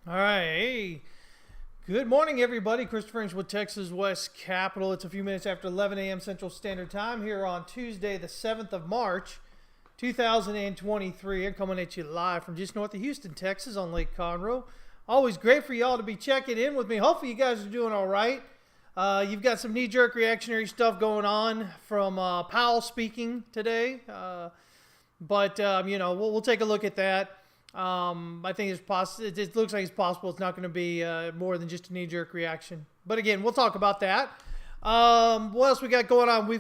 All right. Hey, good morning, everybody. Christopher Inch with Texas West Capital. It's a few minutes after 11 a.m. Central Standard Time here on Tuesday, the 7th of March, 2023. I'm coming at you live from just north of Houston, Texas on Lake Conroe. Always great for y'all to be checking in with me. Hopefully you guys are doing all right. You've got some knee-jerk reactionary stuff going on from Powell speaking today. We'll take a look at that. I think it's possible. It looks like it's possible it's not going to be more than just a knee-jerk reaction. But again, we'll talk about that. What else we got going on?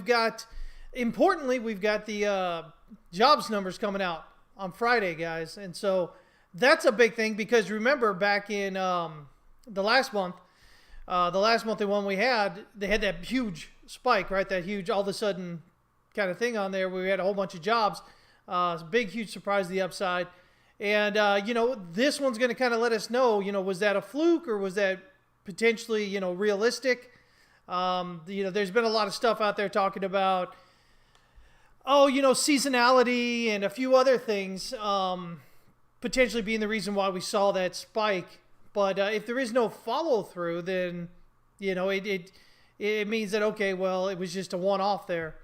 Importantly, we've got the jobs numbers coming out on Friday, guys. And so that's a big thing because remember back in the last month the one we had, they had that huge spike, right? That huge all of a sudden kind of thing on there where we had a whole bunch of jobs. Big, huge surprise to the upside. And, this one's going to kind of let us know, was that a fluke or was that potentially, realistic? There's been a lot of stuff out there talking about, seasonality and a few other things potentially being the reason why we saw that spike. But if there is no follow through, then, it means that, okay, well, it was just a one-off there.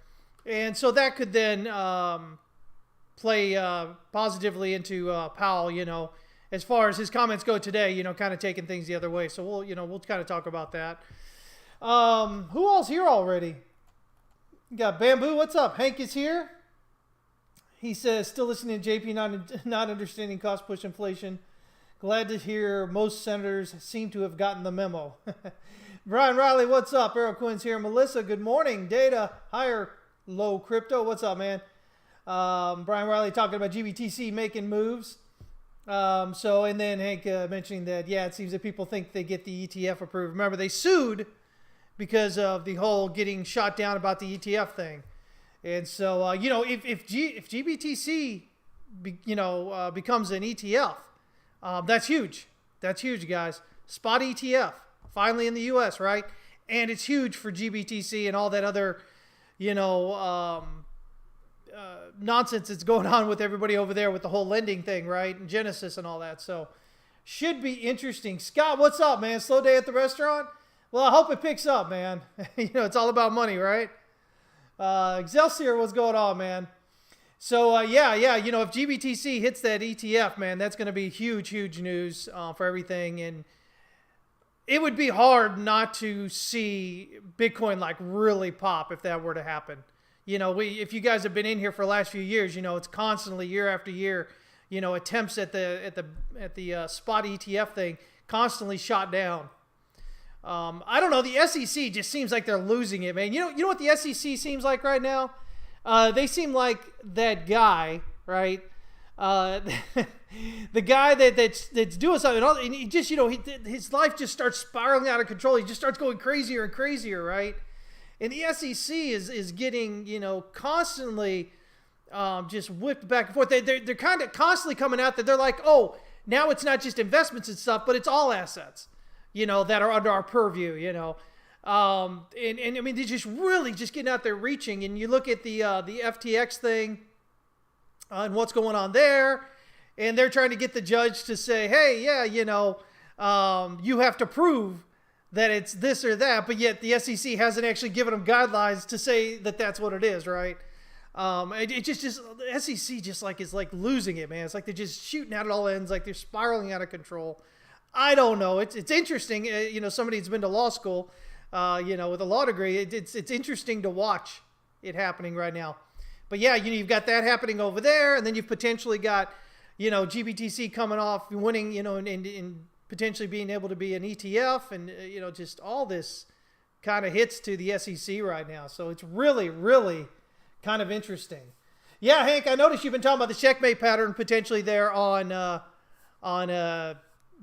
And so that could then play positively into Powell, as far as his comments go today, kind of taking things the other way. So we'll kind of talk about that. Who else here already? You got Bamboo. What's up? Hank is here. He says, still listening to JP, not understanding cost push inflation. Glad to hear most senators seem to have gotten the memo. Brian Riley, what's up? Errol Quinn's here. Melissa, good morning. Data, higher, low crypto. What's up, man? Brian Riley talking about GBTC making moves. And then Hank mentioning that, it seems that people think they get the ETF approved. Remember, they sued because of the whole getting shot down about the ETF thing. And so, if GBTC, becomes an ETF, that's huge. That's huge, guys. Spot ETF, finally in the U.S., right? And it's huge for GBTC and all that other, nonsense that's going on with everybody over there with the whole lending thing, right? And Genesis and all that. So should be interesting. Scott, what's up, man? Slow day at the restaurant? Well, I hope it picks up, man. It's all about money, right? Excelsior, what's going on, man? So, if GBTC hits that ETF, man, that's going to be huge, huge news for everything. And it would be hard not to see Bitcoin, really pop if that were to happen. If you guys have been in here for the last few years, it's constantly year after year, attempts at the spot ETF thing constantly shot down. I don't know. The SEC just seems like they're losing it, man. You know what the SEC seems like right now? They seem like that guy, right? The guy that's doing something, and he just, his life just starts spiraling out of control. He just starts going crazier and crazier, right? And the SEC is getting, constantly just whipped back and forth. They're kind of constantly coming out that they're like, oh, now it's not just investments and stuff, but it's all assets, that are under our purview, and I mean, they're just really just getting out there reaching. And you look at the FTX thing and what's going on there, and they're trying to get the judge to say, hey, you have to prove that it's this or that, but yet the SEC hasn't actually given them guidelines to say that that's what it is, right? It just the SEC just is losing it, man. It's like they're just shooting out at all ends, like they're spiraling out of control. I don't know. It's interesting. Somebody that's been to law school, with a law degree, it's interesting to watch it happening right now. But yeah, you've got that happening over there, and then you've potentially got, GBTC coming off winning, and potentially being able to be an ETF, and just all this kind of hits to the SEC right now. So it's really, really kind of interesting. Yeah, Hank, I noticed you've been talking about the checkmate pattern potentially there on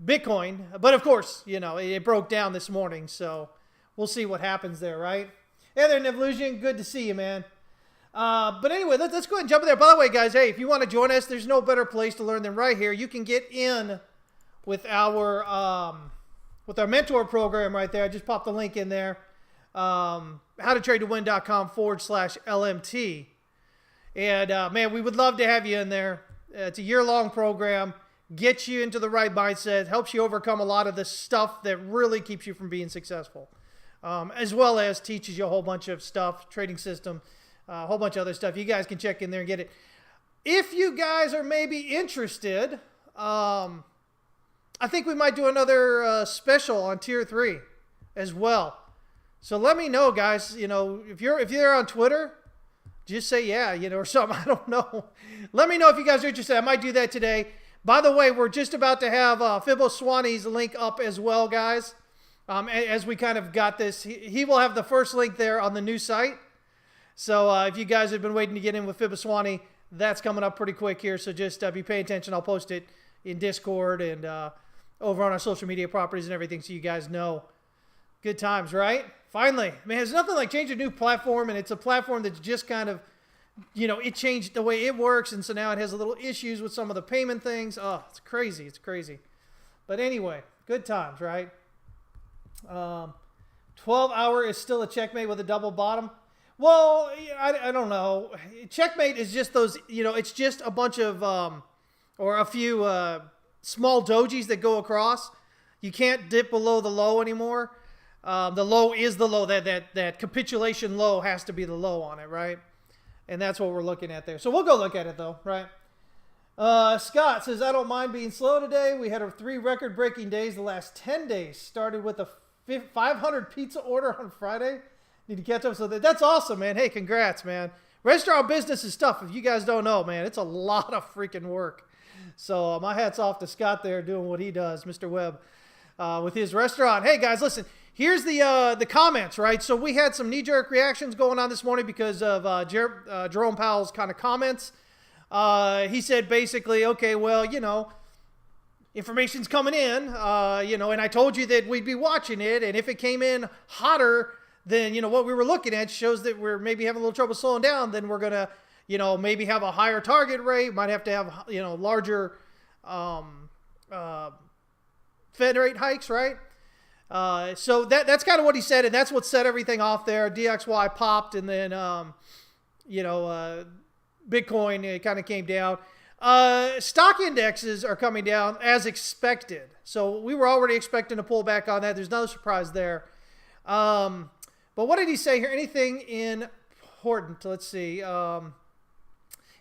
Bitcoin, but of course, it broke down this morning, so we'll see what happens there, right? Hey there, Nevlusion, good to see you, man. But anyway, let's go ahead and jump in there. By the way, guys, hey, if you want to join us, there's no better place to learn than right here. You can get in with our mentor program right there. I just popped the link in there. howtotradetowin.com/LMT. And man, we would love to have you in there. It's a year-long program. gets you into the right mindset, helps you overcome a lot of the stuff that really keeps you from being successful, as well as teaches you a whole bunch of stuff, trading system, a whole bunch of other stuff. You guys can check in there and get it. If you guys are maybe interested, I think we might do another special on Tier 3 as well. So let me know, guys. If you're on Twitter, just say yeah, or something. I don't know. Let me know if you guys are interested. I might do that today. By the way, we're just about to have Fibbo Swanee's link up as well, guys. As we kind of got this, he will have the first link there on the new site. So if you guys have been waiting to get in with Fibbo Swanee, that's coming up pretty quick here. So just be paying attention. I'll post it in Discord and over on our social media properties and everything, so you guys know. Good times, right? Finally. Man, there's nothing like changing a new platform, and it's a platform that's just kind of, it changed the way it works, and so now it has a little issues with some of the payment things. Oh, it's crazy. It's crazy. But anyway, good times, right? 12-hour is still a checkmate with a double bottom. Well, I don't know. Checkmate is just those, it's just a bunch of, or a few small dojis that go across. You can't dip below the low anymore. The low is the low. That capitulation low has to be the low on it, right? And that's what we're looking at there. So we'll go look at it, though, right? Scott says, I don't mind being slow today. We had 3 record-breaking days the last 10 days. Started with a 500 pizza order on Friday. Need to catch up. So that's awesome, man. Hey, congrats, man. Restaurant business is tough. If you guys don't know, man, it's a lot of freaking work. So my hat's off to Scott there doing what he does, Mr. Webb, with his restaurant. Hey, guys, listen. Here's the comments, right? So we had some knee-jerk reactions going on this morning because of Jerome Powell's kind of comments. He said basically, okay, well, information's coming in, and I told you that we'd be watching it, and if it came in hotter than, what we were looking at shows that we're maybe having a little trouble slowing down, then we're going to, maybe have a higher target rate, might have to have, larger Fed rate hikes, right? So that's kind of what he said, and that's what set everything off there. DXY popped, and then, Bitcoin, it kind of came down. Stock indexes are coming down as expected. So we were already expecting a pullback on that. There's no surprise there. But what did he say here? Anything important? Let's see.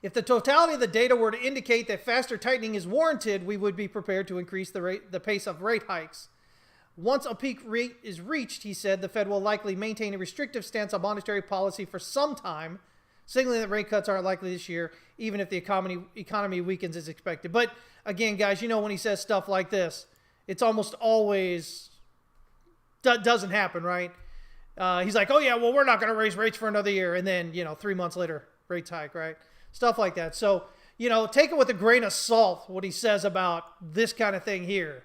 If the totality of the data were to indicate that faster tightening is warranted, we would be prepared to increase the pace of rate hikes. Once a peak rate is reached, he said, the Fed will likely maintain a restrictive stance on monetary policy for some time, signaling that rate cuts aren't likely this year, even if the economy weakens as expected. But again, guys, when he says stuff like this, it's almost always doesn't happen, right? He's like, oh yeah, well, we're not going to raise rates for another year. And then, 3 months later, rates hike, right? Stuff like that. So, take it with a grain of salt, what he says about this kind of thing here.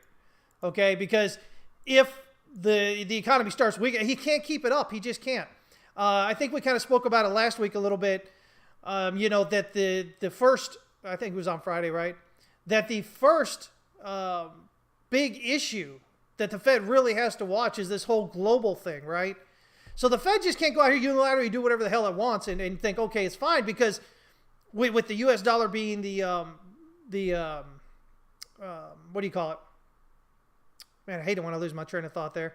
Okay. Because if the economy starts weakening, he can't keep it up. He just can't. I think we kind of spoke about it last week a little bit. That the first, I think it was on Friday, right? That the first big issue that the Fed really has to watch is this whole global thing, right? So the Fed just can't go out here unilaterally do whatever the hell it wants and think, okay, it's fine, because with the U.S. dollar being the what do you call it? Man, I hate it when I lose my train of thought there.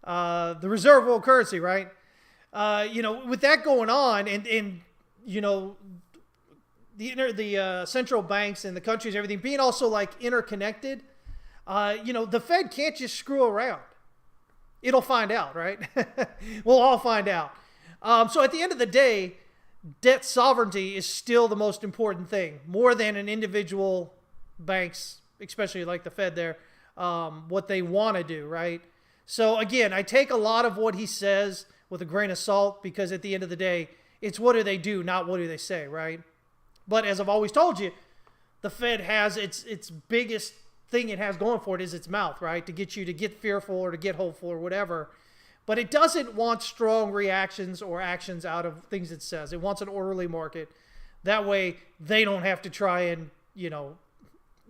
The reserve world currency, right? With that going on, and the central banks and the countries, everything being also like interconnected, the Fed can't just screw around. It'll find out, right? We'll all find out. So at the end of the day, debt sovereignty is still the most important thing, more than an individual bank's, especially like the Fed there, what they want to do, right? So again, I take a lot of what he says with a grain of salt, because at the end of the day, it's what do they do, not what do they say, right? But as I've always told you, the Fed has its biggest thing it has going for it is its mouth, right? To get you to get fearful or to get hopeful or whatever. But it doesn't want strong reactions or actions out of things it says. It wants an orderly market. That way they don't have to try and,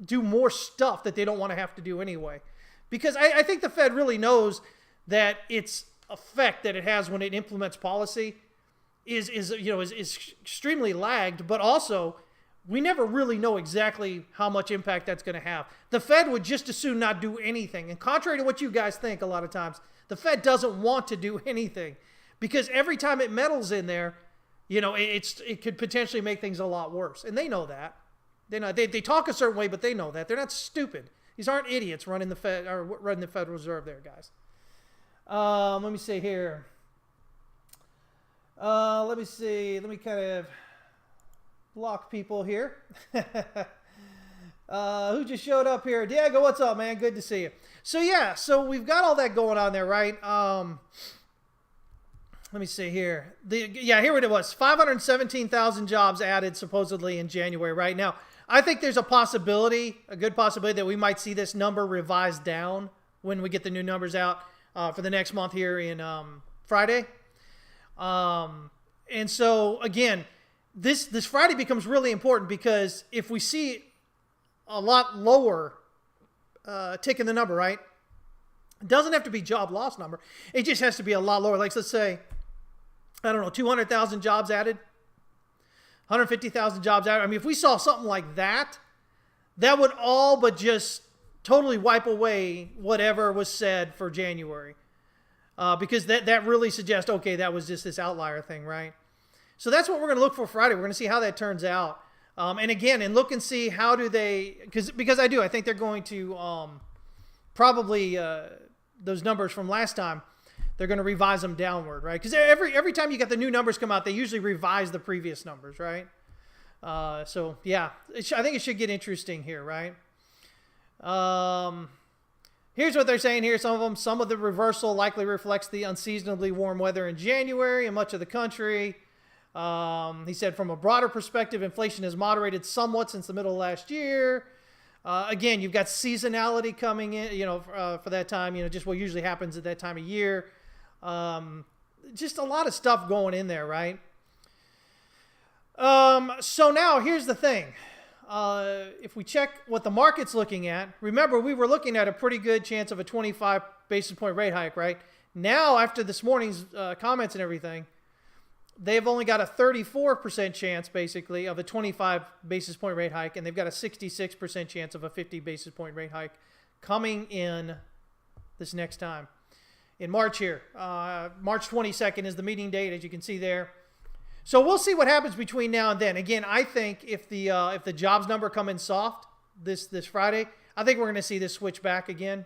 do more stuff that they don't want to have to do anyway. Because I think the Fed really knows that its effect that it has when it implements policy is extremely lagged, but also we never really know exactly how much impact that's going to have. The Fed would just as soon not do anything. And contrary to what you guys think a lot of times, the Fed doesn't want to do anything because every time it meddles in there, it could potentially make things a lot worse. And they know that. They talk a certain way, but they know that. They're not stupid. These aren't idiots running the Federal Reserve there, guys. Let me see here. Let me see. Let me kind of block people here. Who just showed up here? Diego, what's up, man? Good to see you. So yeah, so we've got all that going on there, right? Let me see here. Here it was. 517,000 jobs added supposedly in January. Right now, I think there's a good possibility that we might see this number revised down when we get the new numbers out for the next month here in Friday. And so again, this Friday becomes really important because if we see a lot lower tick in the number, right? It doesn't have to be job loss number. It just has to be a lot lower. Like let's say, I don't know, 200,000 jobs added, 150,000 jobs added. I mean, if we saw something like that, that would all but just totally wipe away whatever was said for January. Because that really suggests, okay, that was just this outlier thing, right? So that's what we're going to look for Friday. We're going to see how that turns out. And again, and look and see how do they, because I think they're going to probably, those numbers from last time, they're going to revise them downward, right? Because every time you get the new numbers come out, they usually revise the previous numbers, right? So yeah, I think it should get interesting here, right? Here's what they're saying here. Some of the reversal likely reflects the unseasonably warm weather in January in much of the country. He said from a broader perspective, inflation has moderated somewhat since the middle of last year. Again, you've got seasonality coming in, for that time, just what usually happens at that time of year. Just a lot of stuff going in there, right? So now here's the thing. If we check what the market's looking at, remember we were looking at a pretty good chance of a 25 basis point rate hike, right? Now, after this morning's comments and everything, they've only got a 34% chance, basically, of a 25 basis point rate hike, and they've got a 66% chance of a 50 basis point rate hike coming in this next time. In March here. March 22nd is the meeting date, as you can see there. So we'll see what happens between now and then. Again, I think if the jobs number come in soft this Friday, I think we're going to see this switch back again,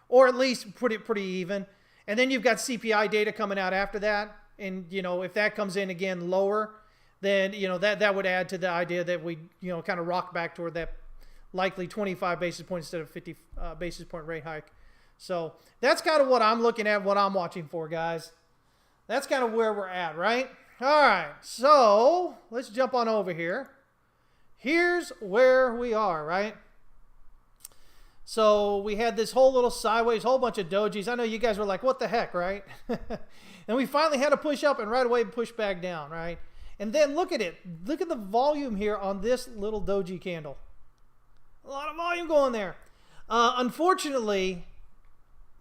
or at least put it pretty even. And then you've got CPI data coming out after that. And, if that comes in again lower, then, that would add to the idea that we, kind of rock back toward that likely 25 basis points instead of 50 basis point rate hike. So that's kind of what I'm looking at, what I'm watching for, guys. That's kind of where we're at, right? All right, so let's jump on over here. Here's where we are, right? So we had this whole little sideways, whole bunch of dojis. I know you guys were like, what the heck, right? And we finally had to push up and right away push back down, right? And then look at it. Look at the volume here on this little doji candle. A lot of volume going there. Unfortunately,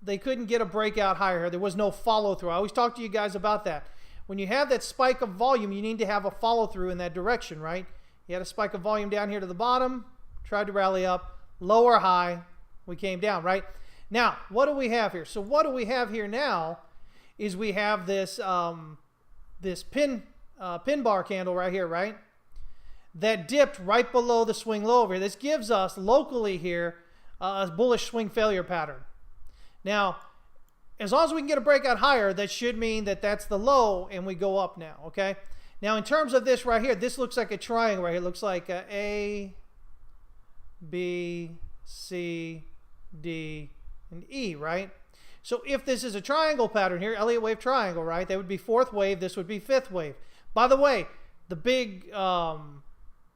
they couldn't get a breakout higher. There was no follow through. I always talk to you guys about that. When you have that spike of volume, you need to have a follow through in that direction, right? You had a spike of volume down here to the bottom, tried to rally up, lower high, we came down, right? Now, what do we have here? So what do we have here now is we have this this pin bar candle right here, right? That dipped right below the swing low over here. This gives us locally here a bullish swing failure pattern. Now, as long as we can get a breakout higher, that should mean that that's the low and we go up now, okay? Now, in terms of this right here, this looks like a triangle right here. It looks like A, B, C, D, and E, right? So if this is a triangle pattern here, Elliott wave triangle, right? That would be fourth wave. This would be fifth wave. By the way, the big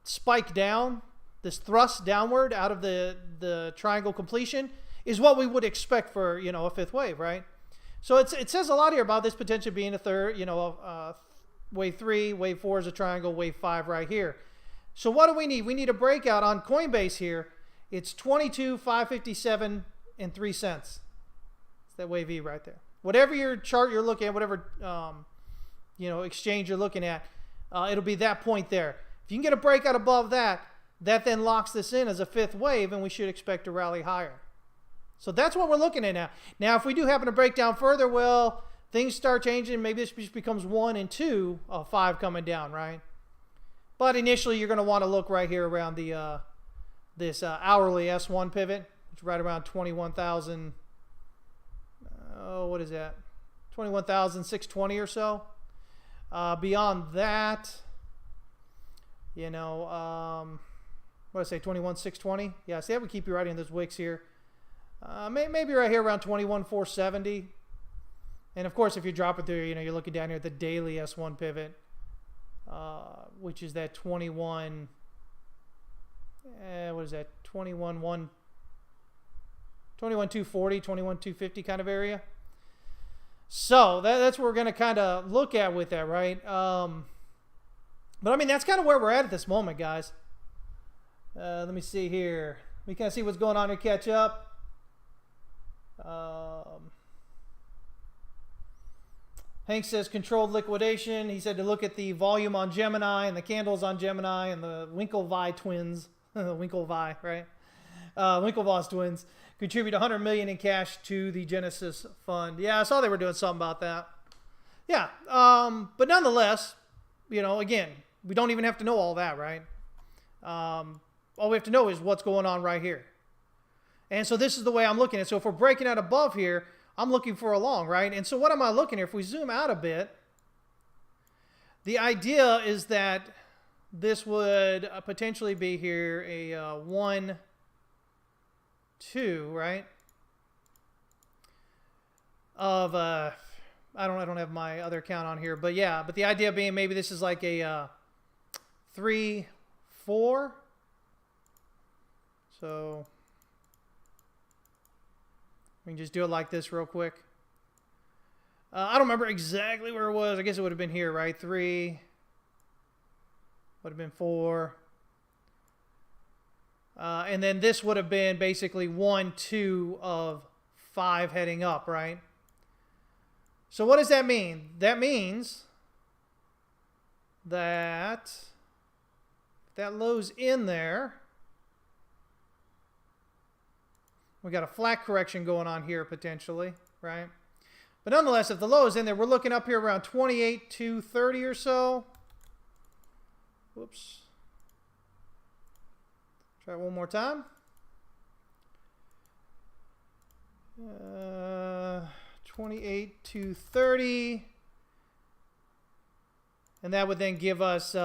spike down, this thrust downward out of the triangle completion is what we would expect for, a fifth wave, right? So it says a lot here about this potentially being a third, wave 3, wave 4 is a triangle, wave 5 right here. So what do we need? We need a breakout on Coinbase here. It's 22,557 and 3 cents. It's that wave E right there. Whatever your chart you're looking at, whatever exchange you're looking at, it'll be that point there. If you can get a breakout above that, that then locks this in as a fifth wave, and we should expect to rally higher. So that's what we're looking at now. Now, if we do happen to break down further, well, things start changing. Maybe this just becomes 1 and 2 of 5 coming down, right? But initially, you're going to want to look right here around the this hourly S1 pivot, which is right around 21,000. What is that? 21,620 or so. Beyond that, you know, what did I say? 21,620. Yeah, see, that would keep you right in those wicks here. Maybe right here around 21,470. And of course, if you drop it through, you know, you're looking down here at the daily S1 pivot, which is that 21. What is that? 21,240, 21,250 kind of area. So that's what we're going to kind of look at with that, right? But I mean, that's kind of where we're at this moment, guys. Let me see here. We can see what's going on to catch up. Hank says controlled liquidation. He said to look at the volume on Gemini and the candles on Gemini and the Winklevi twins. Winklevi, right? Winklevoss twins contribute 100 million in cash to the Genesis fund. Yeah, I saw they were doing something about that. Yeah, but nonetheless, you know, again, we don't even have to know all that, right? All we have to know is what's going on right here. And so this is the way I'm looking at it. So if we're breaking out above here, I'm looking for a long, right? And so what am I looking here? If we zoom out a bit, the idea is that this would potentially be here a 1, 2, right? Of I don't have my other count on here, but yeah, but the idea being maybe this is like a 3, 4. So we can just do it like this real quick. I don't remember exactly where it was. I guess it would have been here, right? 3 would have been 4. And then this would have been basically 1, 2 of 5 heading up, right? So what does that mean? That means that that low's in there. We got a flat correction going on here potentially, right? But nonetheless, if the low is in there, we're looking up here around 28,230 or so. Whoops. Try it one more time. 28,230. And that would then give us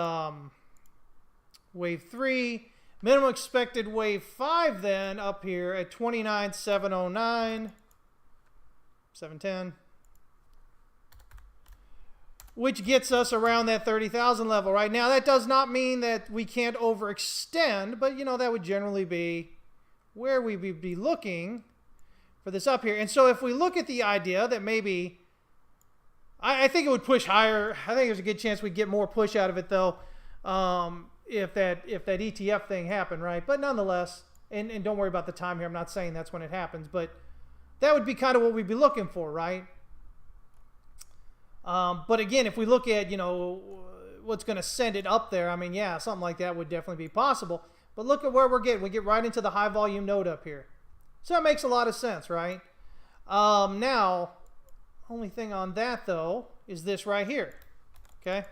wave 3. Minimum expected wave 5 then up here at 29,709, 710, which gets us around that 30,000 level right now. That does not mean that we can't overextend, but you know, that would generally be where we would be looking for this up here. And so if we look at the idea that maybe, I think it would push higher. I think there's a good chance we'd get more push out of it though. If that ETF thing happened, right? But nonetheless, and don't worry about the time here. I'm not saying that's when it happens, but that would be kind of what we'd be looking for, right? But again, if we look at, you know, what's going to send it up there, I mean, yeah, something like that would definitely be possible. But look at where we're getting. We get right into the high volume node up here. So that makes a lot of sense, right? Now, only thing on that, though, is this right here, okay?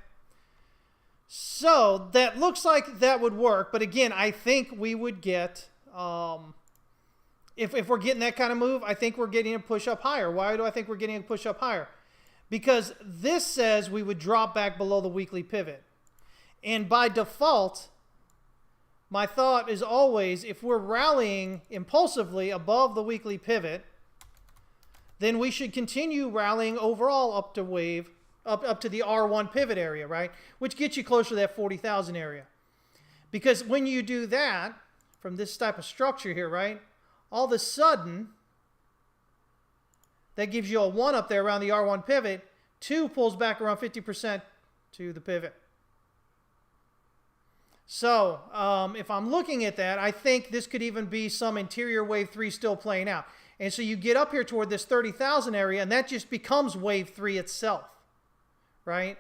So that looks like that would work, but again, I think we would get, if we're getting that kind of move, I think we're getting a push up higher. Why do I think we're getting a push up higher? Because this says we would drop back below the weekly pivot. And by default, my thought is always, if we're rallying impulsively above the weekly pivot, then we should continue rallying overall up to wave, up to the R1 pivot area, right? Which gets you closer to that 40,000 area. Because when you do that, from this type of structure here, right? All of a sudden, that gives you a 1 up there around the R1 pivot. 2 pulls back around 50% to the pivot. So, if I'm looking at that, I think this could even be some interior wave 3 still playing out. And so you get up here toward this 30,000 area, and that just becomes wave 3 itself. Right?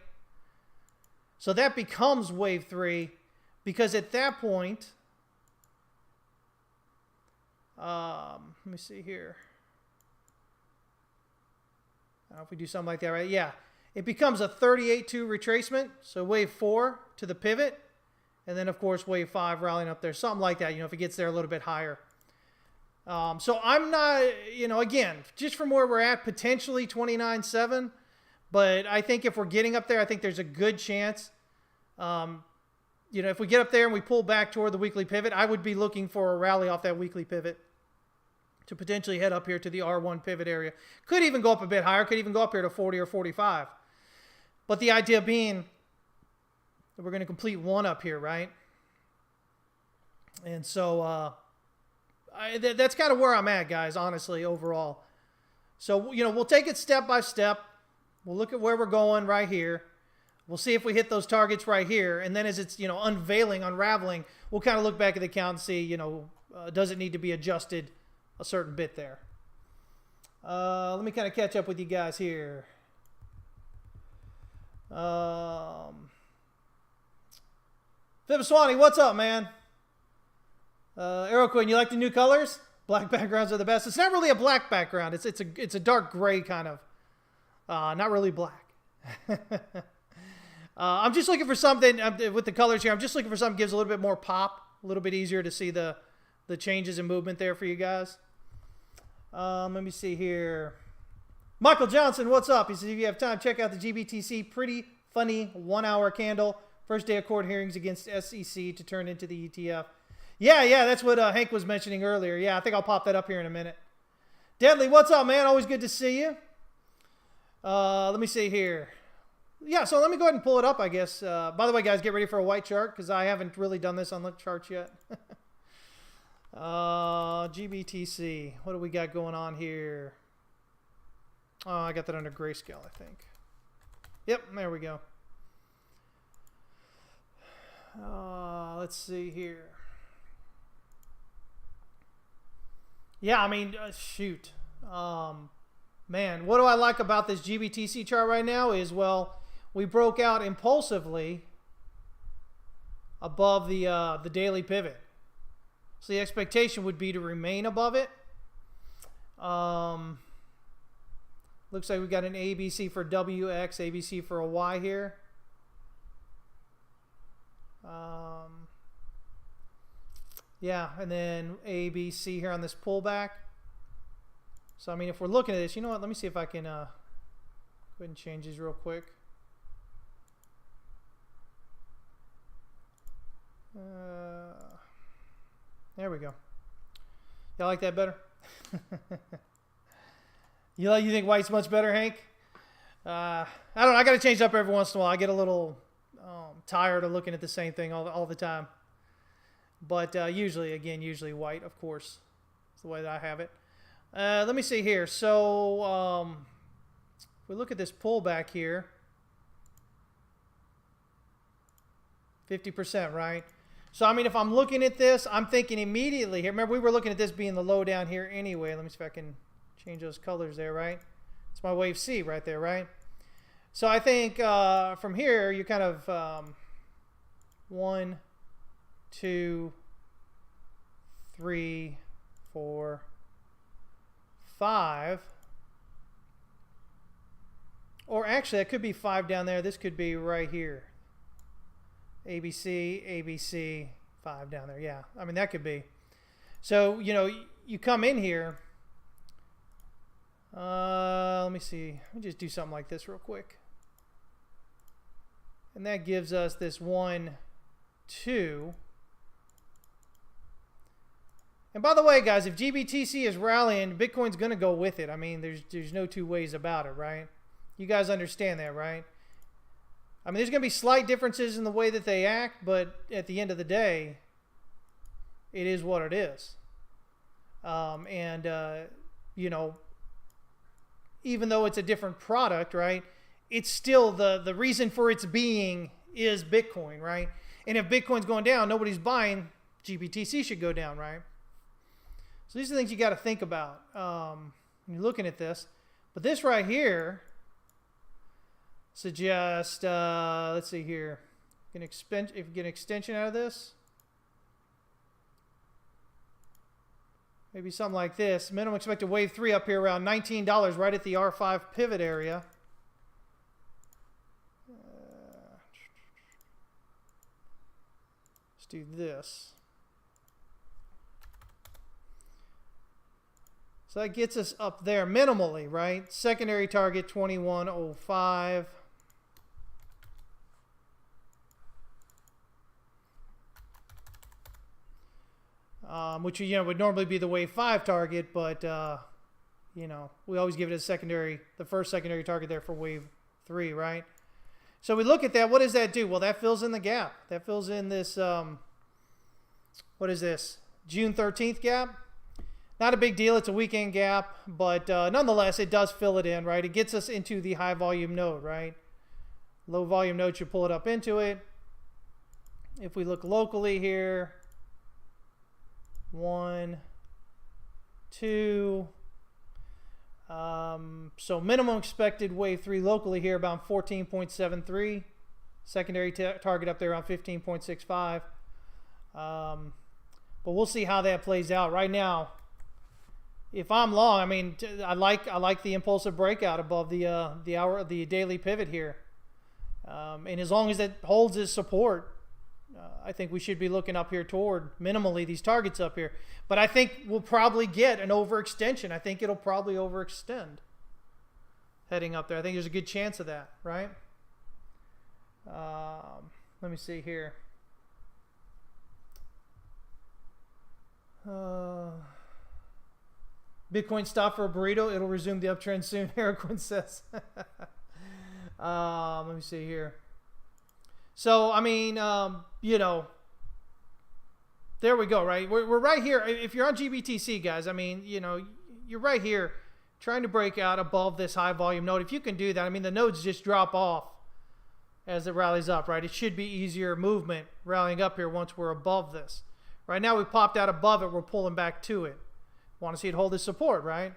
So that becomes wave 3. Because at that point, let me see here. I don't know if we do something like that, right? Yeah. It becomes a 38.2 retracement. So wave 4 to the pivot. And then, of course, wave 5 rallying up there. Something like that, if it gets there a little bit higher. So I'm not, again, just from where we're at, potentially 29.7. But I think if we're getting up there, I think there's a good chance. If we get up there and we pull back toward the weekly pivot, I would be looking for a rally off that weekly pivot to potentially head up here to the R1 pivot area. Could even go up a bit higher. Could even go up here to 40 or 45. But the idea being that we're going to complete one up here, right? And so that's kind of where I'm at, guys, honestly, overall. So, we'll take it step by step. We'll look at where we're going right here. We'll see if we hit those targets right here. And then as it's, unraveling, we'll kind of look back at the count and see, does it need to be adjusted a certain bit there. Let me kind of catch up with you guys here. Fibaswani, what's up, man? Aeroquinn, you like the new colors? Black backgrounds are the best. It's not really a black background. It's a dark gray kind of. Not really black. I'm just looking for something with the colors here. I'm just looking for something that gives a little bit more pop, a little bit easier to see the changes in movement there for you guys. Let me see here. Michael Johnson, what's up? He says, if you have time, check out the GBTC. Pretty funny 1-hour candle. First day of court hearings against SEC to turn into the ETF. Yeah, that's what Hank was mentioning earlier. Yeah, I think I'll pop that up here in a minute. Deadly, what's up, man? Always good to see you. Let me see here. Yeah, so let me go ahead and pull it up, I guess. By the way, guys, get ready for a white chart because I haven't really done this on the charts yet. GBTC. What do we got going on here? Oh, I got that under grayscale, I think. Yep, there we go. Let's see here. Yeah, I mean, shoot. Man, what do I like about this GBTC chart right now is, well, we broke out impulsively above the daily pivot. So the expectation would be to remain above it. Looks like we got an ABC for WX, ABC for a Y here. Yeah, and then ABC here on this pullback. So, I mean, if we're looking at this, you know what? Let me see if I can go ahead and change these real quick. There we go. Y'all like that better? You think white's much better, Hank? I don't know. I got to change it up every once in a while. I get a little tired of looking at the same thing all the time. But usually white, of course. It's the way that I have it. Let me see here. So if we look at this pullback here, 50%, right? So, I mean, if I'm looking at this, I'm thinking immediately here. Remember, we were looking at this being the low down here anyway. Let me see if I can change those colors there, right? It's my wave C right there, right? So I think from here, you kind of 1, 2, 3, 4, 5. Or actually, that could be 5 down there. This could be right here. ABC, ABC, 5 down there. Yeah, I mean, that could be. So, you come in here. Let me see. Let me just do something like this real quick. And that gives us this 1, 2. And by the way, guys, if GBTC is rallying, Bitcoin's going to go with it. I mean, there's no two ways about it, right? You guys understand that, right? I mean, there's going to be slight differences in the way that they act, but at the end of the day, it is what it is. Even though it's a different product, right, it's still the reason for its being is Bitcoin, right? And if Bitcoin's going down, nobody's buying, GBTC should go down, right? So these are things you got to think about when you're looking at this. But this right here suggests, let's see here, If you get an extension out of this, maybe something like this. Minimum expected wave 3 up here around $19, right at the R5 pivot area. Let's do this. So that gets us up there minimally, right? Secondary target 2105. Which, you know, would normally be the wave 5 target, but you know, we always give it a secondary, the first secondary target there for wave 3, right? So we look at that. What does that do? Well, that fills in the gap. That fills in this, what is this? June 13th gap. Not a big deal. It's a weekend gap, but nonetheless, it does fill it in, right? It gets us into the high volume node, right? Low volume node should pull it up into it. If we look locally here, 1, 2. So minimum expected wave 3 locally here about 14.73. Secondary target up there around 15.65. But we'll see how that plays out. Right now, if I'm long, I mean, I like the impulsive breakout above the daily pivot here, and as long as it holds its support, I think we should be looking up here toward minimally these targets up here. But I think we'll probably get an overextension. I think it'll probably overextend heading up there. I think there's a good chance of that, right? Let me see here. Bitcoin stop for a burrito. It'll resume the uptrend soon, Eriquin says. Let me see here. So, I mean, you know, there we go, right? We're right here. If you're on GBTC, guys, I mean, you know, you're right here trying to break out above this high volume node. If you can do that, I mean, the nodes just drop off as it rallies up, right? It should be easier movement rallying up here once we're above this. Right now, we popped out above it. We're pulling back to it. Want to see it hold its support, right?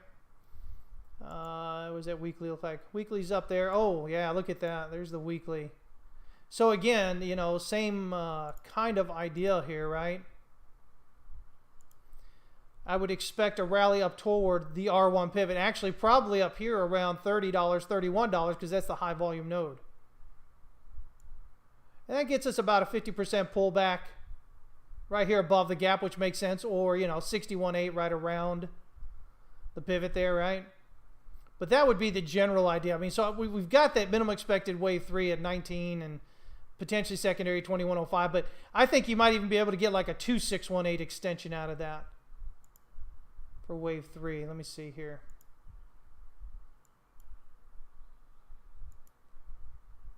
What was that weekly look like? Weekly's up there. Oh, yeah, look at that. There's the weekly. So again, you know, same kind of idea here, right? I would expect a rally up toward the R1 pivot. Actually, probably up here around $30, $31, because that's the high volume node. And that gets us about a 50% pullback right here above the gap, which makes sense, or, you know, 61.8 right around the pivot there, right? But that would be the general idea. I mean, so we've got that minimum expected wave 3 at 19 and potentially secondary 2105, but I think you might even be able to get like a 2618 extension out of that for wave 3. Let me see here.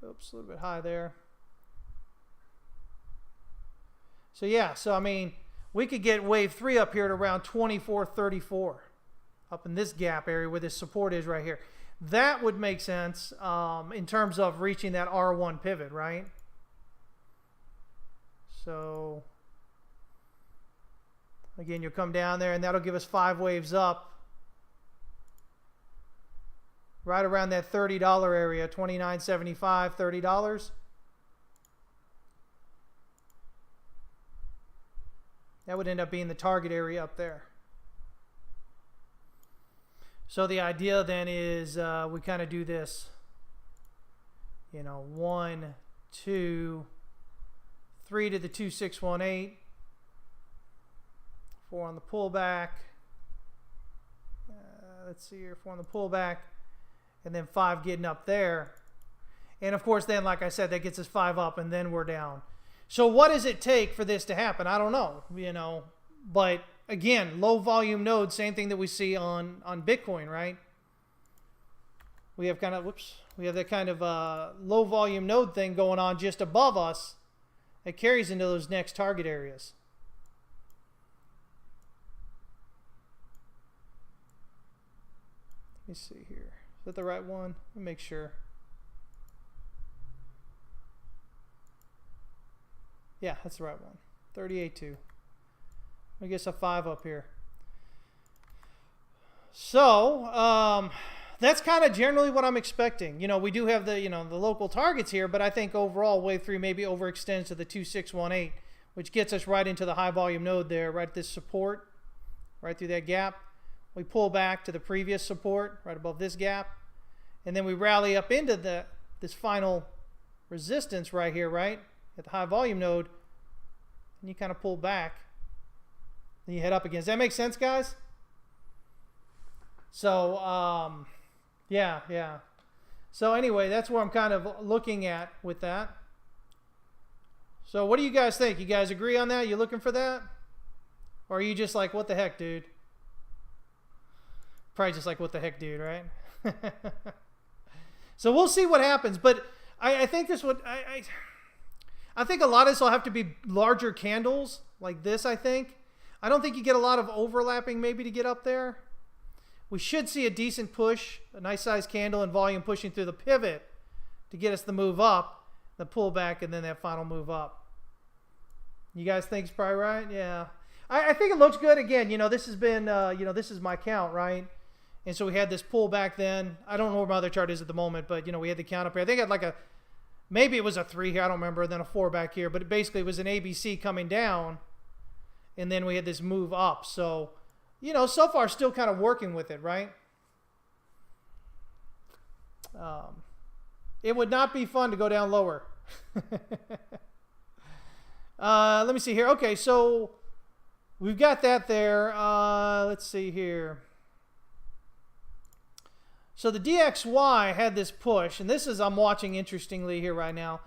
Oops, a little bit high there. So yeah, so I mean, we could get wave 3 up here at around 2434, up in this gap area where this support is right here. That would make sense in terms of reaching that R1 pivot, right? So again, you'll come down there and that'll give us 5 waves up right around that $30 area, $29.75, $30. That would end up being the target area up there. So the idea then is we kind of do this, you know, 1, 2, 3 to the 2618, 4 on the pullback. Let's see here, 4 on the pullback, and then 5 getting up there. And of course, then, like I said, that gets us 5 up, and then we're down. So what does it take for this to happen? I don't know, you know, but again, low volume node, same thing that we see on Bitcoin, right? We have kind of, we have that kind of low volume node thing going on just above us that carries into those next target areas. Let me see here. Is that the right one? Let me make sure. Yeah, that's the right one. 38.2. I guess a 5 up here. So that's kind of generally what I'm expecting. You know, we do have the, you know, the local targets here, but I think overall wave 3 maybe overextends to the 2618, which gets us right into the high volume node there, right at this support, right through that gap. We pull back to the previous support right above this gap, and then we rally up into this final resistance right here, right at the high volume node, and you kind of pull back, then you head up again. Does that make sense, guys? So yeah. So anyway, that's what I'm kind of looking at with that. So what do you guys think? You guys agree on that? You looking for that? Or are you just like, what the heck, dude? Probably just like, what the heck, dude, right? So we'll see what happens. But I think this would, I think a lot of this will have to be larger candles like this, I think. I don't think you get a lot of overlapping maybe to get up there. We should see a decent push, a nice size candle and volume pushing through the pivot to get us the move up, the pullback, and then that final move up. You guys think it's probably right? Yeah. I think it looks good. Again, you know, this has been, you know, this is my count, right? And so we had this pullback then. I don't know where my other chart is at the moment, but, you know, we had the count up here. I think I had like maybe it was a 3 here, I don't remember, then a 4 back here. But it basically was an ABC coming down, and then we had this move up. So, you know, so far still kind of working with it, right? It would not be fun to go down lower. Let me see here. Okay, so we've got that there. Let's see here. So the DXY had this push, and this is, I'm watching interestingly here right now.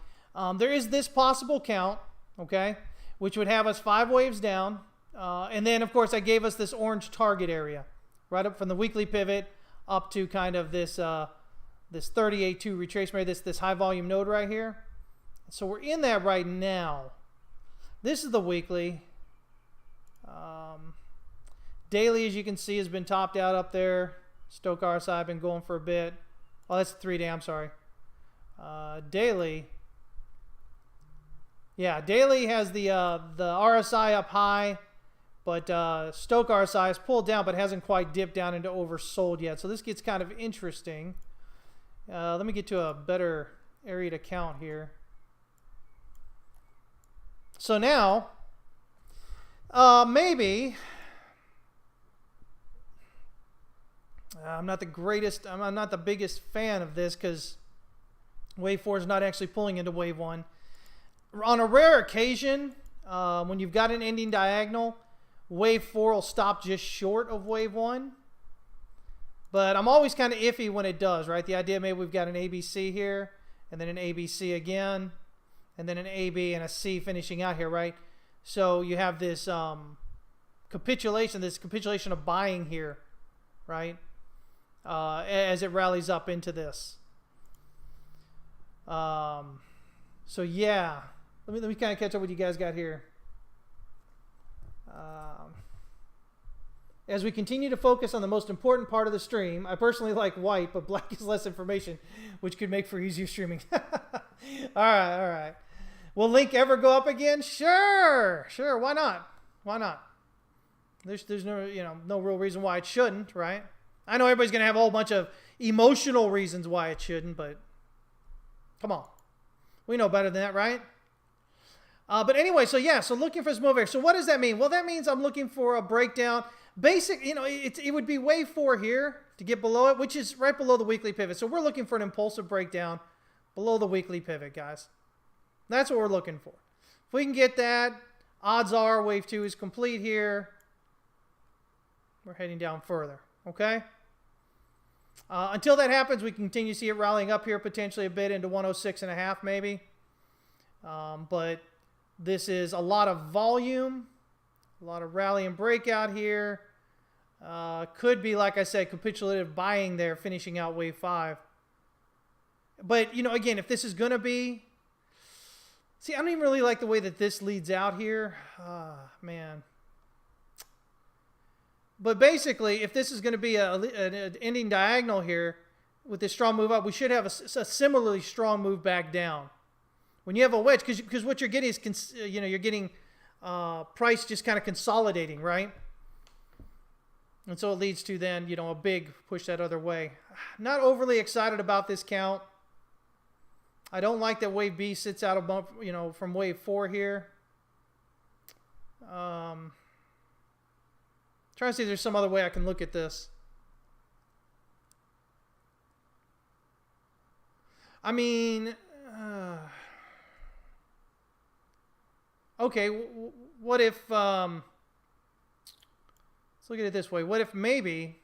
There is this possible count, okay, which would have us 5 waves down. And then, of course, I gave us this orange target area, right up from the weekly pivot up to kind of this this 38.2 retracement area, this high volume node right here. So we're in that right now. This is the weekly. Daily, as you can see, has been topped out up there. Stochastic RSI been going for a bit. Oh, that's 3-day. I'm sorry. Daily. Yeah, daily has the RSI up high. But Stochastic RSI has pulled down, but hasn't quite dipped down into oversold yet. So this gets kind of interesting. Let me get to a better area to count here. So now, maybe I'm not the greatest. I'm not the biggest fan of this because wave 4 is not actually pulling into wave 1. On a rare occasion, when you've got an ending diagonal, wave 4 will stop just short of wave 1. But I'm always kind of iffy when it does, right? The idea maybe we've got an ABC here, and then an ABC again, and then an AB and a C finishing out here, right? So you have this capitulation of buying here, right? As it rallies up into this. So yeah, let me kind of catch up what you guys got here. As we continue to focus on the most important part of the stream, I personally like white, but black is less information, which could make for easier streaming. All right. Will Link ever go up again? Sure. Why not? There's no, you know, no real reason why it shouldn't, right? I know everybody's gonna have a whole bunch of emotional reasons why it shouldn't, but come on, we know better than that, right? But anyway, so yeah, so looking for this move here. So what does that mean? Well, that means I'm looking for a breakdown. Basic, you know, it would be wave 4 here to get below it, which is right below the weekly pivot. So we're looking for an impulsive breakdown below the weekly pivot, guys. That's what we're looking for. If we can get that, odds are wave 2 is complete here. We're heading down further, okay? Until that happens, we continue to see it rallying up here potentially a bit into 106.5 maybe. But this is a lot of volume, a lot of rally and breakout here. Could be, like I said, capitulative buying there, finishing out wave 5. But, you know, again, if this is going to be... See, I don't even really like the way that this leads out here. Man. But basically, if this is going to be an ending diagonal here with this strong move up, we should have a similarly strong move back down. When you have a wedge, because what you're getting is, you know, you're getting price just kind of consolidating, right? And so it leads to then, you know, a big push that other way. Not overly excited about this count. I don't like that wave B sits out a bump, you know, from wave 4 here. Trying to see if there's some other way I can look at this. I mean, okay, what if, let's look at it this way. What if maybe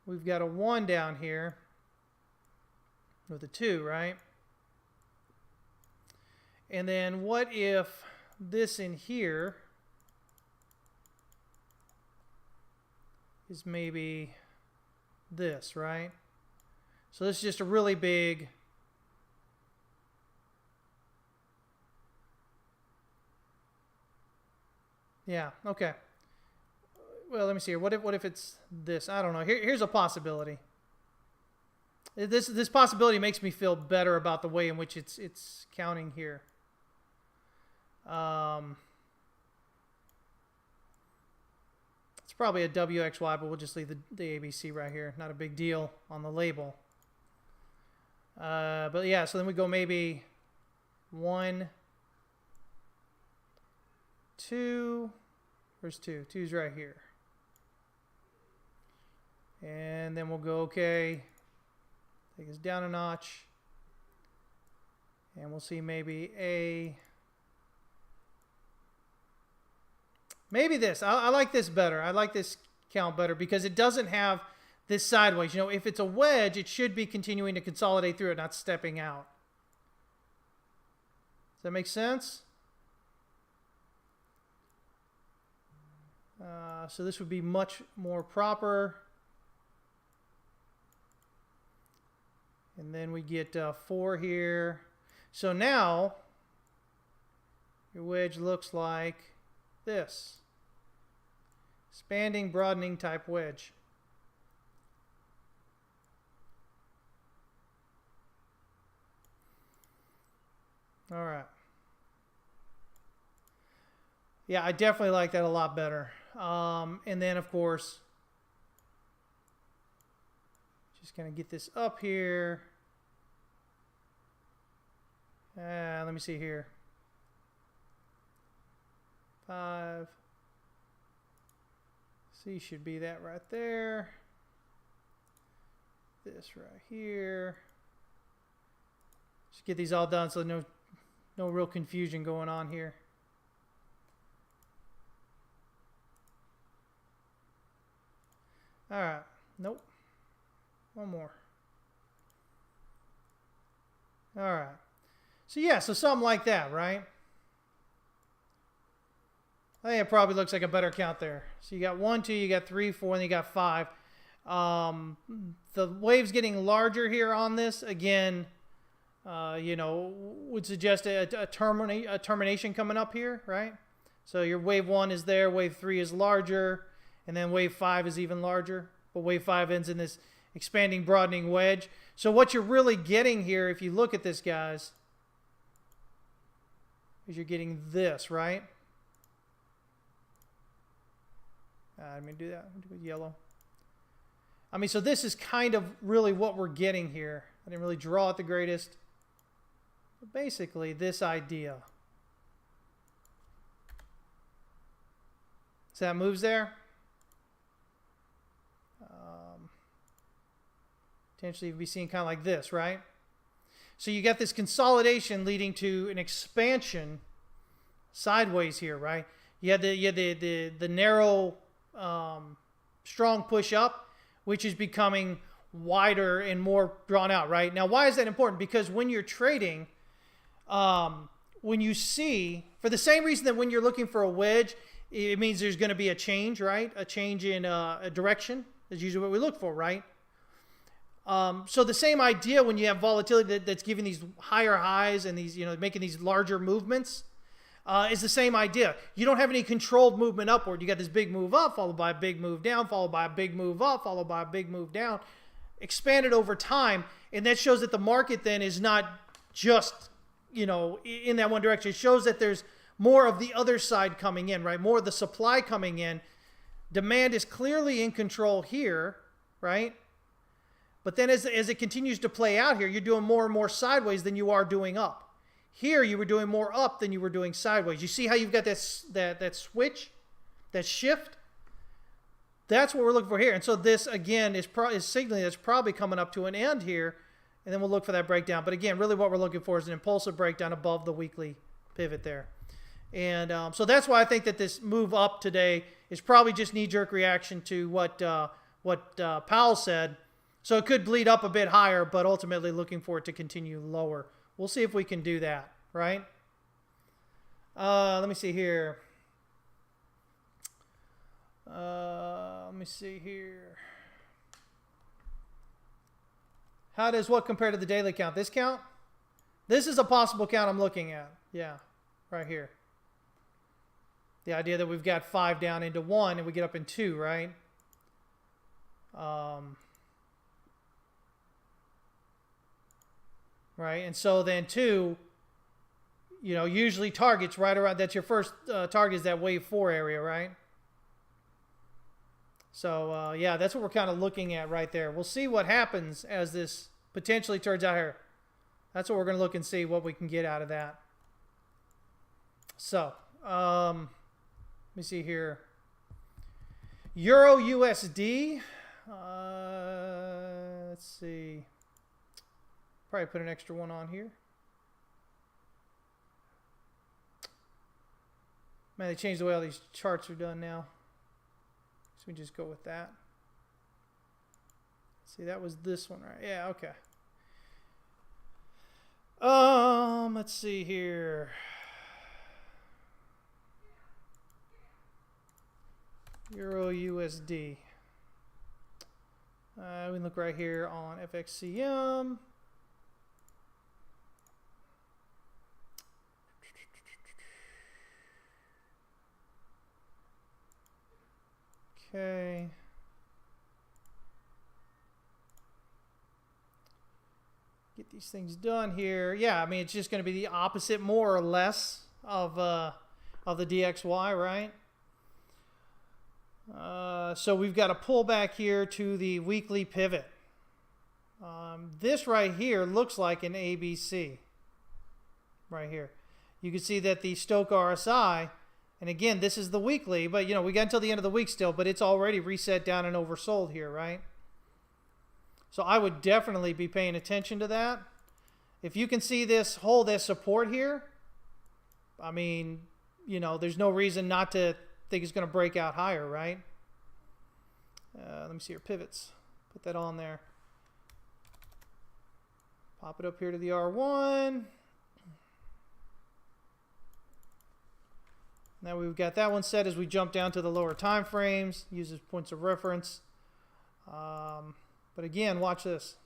we've got a 1 down here with a 2, right? And then what if this in here is maybe this, right? So this is just a really big yeah, okay. Well, let me see here. What if it's this? I don't know. Here's a possibility. This possibility makes me feel better about the way in which it's counting here. It's probably a WXY, but we'll just leave the ABC right here. Not a big deal on the label. But yeah, so then we go maybe 1, 2. Where's 2? 2's right here. And then we'll go, okay, take us down a notch. And we'll see maybe maybe this. I like this better. I like this count better because it doesn't have this sideways. You know, if it's a wedge, it should be continuing to consolidate through it, not stepping out. Does that make sense? So this would be much more proper. And then we get 4 here. So now your wedge looks like this. Expanding, broadening type wedge. All right. Yeah, I definitely like that a lot better. And then, of course, just going to get this up here. Let me see here. 5. C should be that right there. This right here. Just get these all done so no real confusion going on here. All right. Nope. One more. All right. So yeah, so something like that, right? I think it probably looks like a better count there. So you got 1, 2, you got 3, 4, and you got 5. The wave's getting larger here on this. Again, you know, would suggest a termination coming up here, right? So your wave 1 is there, wave 3 is larger, and then wave 5 is even larger. But wave 5 ends in this expanding, broadening wedge. So what you're really getting here, if you look at this, guys, is you're getting this, right? I'm going to do that. I'm going to go yellow. I mean, so this is kind of really what we're getting here. I didn't really draw it the greatest. But basically, this idea. So that moves there. Potentially you'll be seeing kind of like this, right? So you got this consolidation leading to an expansion sideways here, right? You had the narrow, strong push up, which is becoming wider and more drawn out, right? Now, why is that important? Because when you're trading, when you see, for the same reason that when you're looking for a wedge, it means there's going to be a change, right? A change in a direction is usually what we look for, right? So the same idea when you have volatility that's giving these higher highs and these, you know, making these larger movements, is the same idea. You don't have any controlled movement upward. You got this big move up, followed by a big move down, followed by a big move up, followed by a big move down, expanded over time. And that shows that the market then is not just, you know, in that one direction. It shows that there's more of the other side coming in, right? More of the supply coming in Demand is clearly in control here, right? But then as it continues to play out here, you're doing more and more sideways than you are doing up. Here, you were doing more up than you were doing sideways. You see how you've got that switch, that shift? That's what we're looking for here. And so this, again, is signaling that's probably coming up to an end here. And then we'll look for that breakdown. But again, really what we're looking for is an impulsive breakdown above the weekly pivot there. And so that's why I think that this move up today is probably just knee-jerk reaction to what Powell said. So it could bleed up a bit higher, but ultimately looking for it to continue lower. We'll see if we can do that, right? Let me see here. Let me see here. How does what compare to the daily count? This count? This is a possible count I'm looking at. Yeah, right here. The idea that we've got 5 down into 1 and we get up in 2, right? Right, and so then 2, usually targets right around, that's your first target is that wave 4 area, right? So, yeah, that's what we're kind of looking at right there. We'll see what happens as this potentially turns out here. That's what we're going to look and see what we can get out of that. So, let me see here. Euro USD. Let's see. Probably put an extra one on here. Man, they changed the way all these charts are done now. So we just go with that. See, that was this one, right? Yeah, okay. Let's see here. Euro USD. We can look right here on FXCM. Okay. Get these things done here. Yeah, I mean, it's just going to be the opposite, more or less, of the DXY, right? So we've got a pullback here to the weekly pivot. This right here looks like an ABC. Right here. You can see that the Stochk RSI, and again, this is the weekly, but we got until the end of the week still, but it's already reset down and oversold here, right? So I would definitely be paying attention to that. If you can see this hold as support here, I mean, there's no reason not to think it's going to break out higher, right? Let me see your pivots. Put that on there. Pop it up here to the R1. Now we've got that one set as we jump down to the lower time frames, use as points of reference. But again, watch this.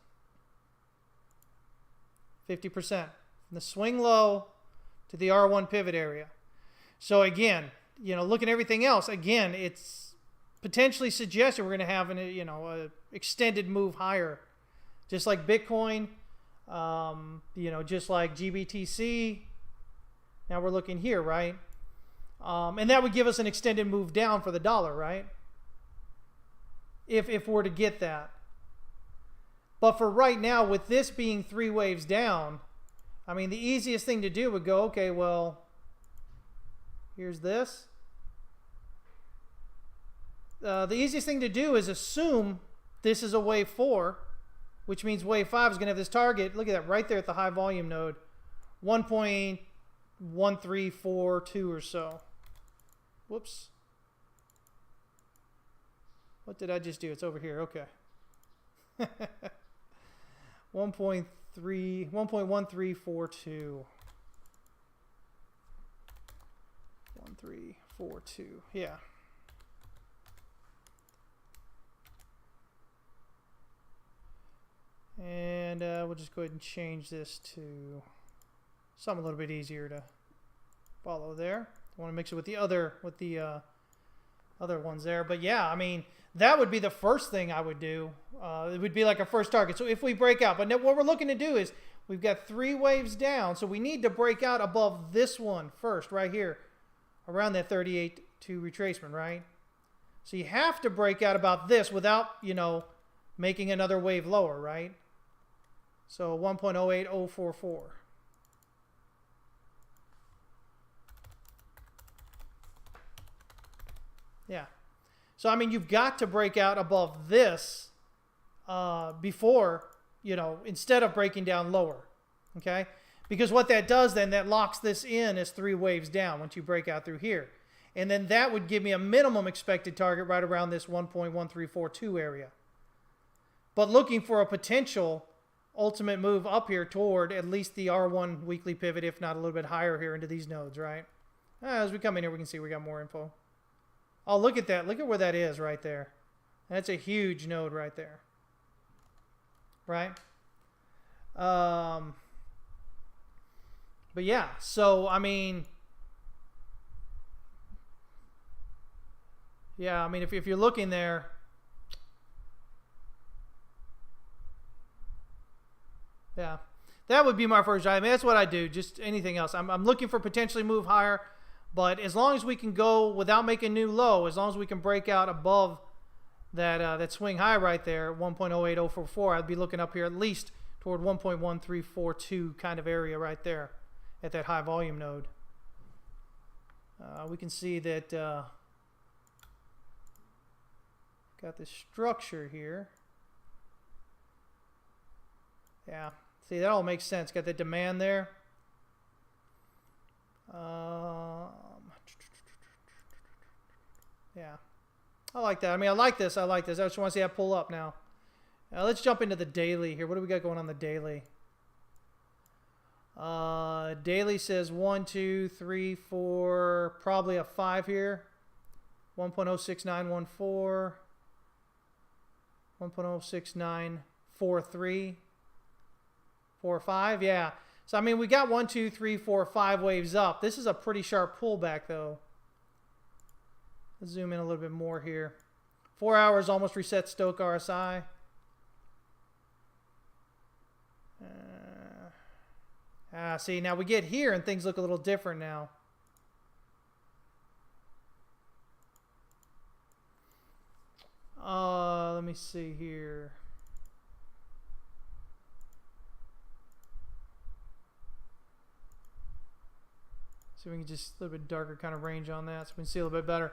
50%. From the swing low to the R1 pivot area. So again, looking at everything else, again, it's potentially suggesting we're going to have a extended move higher. Just like Bitcoin, just like GBTC. Now we're looking here, right? And that would give us an extended move down for the dollar, right? If we're to get that. But for right now, with this being 3 waves down, I mean, the easiest thing to do would go, okay, well, here's this. The easiest thing to do is assume this is a wave 4, which means wave 5 is going to have this target. Look at that right there at the high volume node, 1.1342 or so. Whoops. What did I just do? It's over here. Okay. 1.1342. 1342. Yeah. And we'll just go ahead and change this to something a little bit easier to follow there. I want to mix it with the other ones there. But yeah, I mean, that would be the first thing I would do. It would be like a first target. So if we break out, but what we're looking to do is we've got 3 waves down. So we need to break out above this one first, right here, around that 38 to retracement, right? So you have to break out about this without, making another wave lower, right? So 1.08044. Yeah. So, I mean, you've got to break out above this before, instead of breaking down lower. Okay? Because what that does then, that locks this in as 3 waves down once you break out through here. And then that would give me a minimum expected target right around this 1.1342 area. But looking for a potential ultimate move up here toward at least the R1 weekly pivot, if not a little bit higher here into these nodes, right? As we come in here, we can see we got more info. Oh, look at that. Look at where that is right there. That's a huge node right there. Right? But yeah, so, I mean... Yeah, I mean, if you're looking there... Yeah, that would be my first drive. I mean, that's what I do, just anything else. I'm looking for potentially move higher, but as long as we can go without making new low, as long as we can break out above that that swing high right there, 1.08044, I'd be looking up here at least toward 1.1342 kind of area right there at that high volume node. We can see that got this structure here. Yeah. See, that all makes sense. Got the demand there. Yeah. I like that. I mean, I like this. I like this. I just want to see that pull up now. Let's jump into the daily here. What do we got going on the daily? Daily says 1, 2, 3, 4, probably a 5 here. 1.06914. 1.06943. 4 or 5, yeah. So, I mean, we got 1, 2, 3, 4, 5 waves up. This is a pretty sharp pullback, though. Let's zoom in a little bit more here. 4 hours almost reset Stoke RSI. See, now we get here and things look a little different now. Let me see here. So we can just a little bit darker kind of range on that so we can see a little bit better.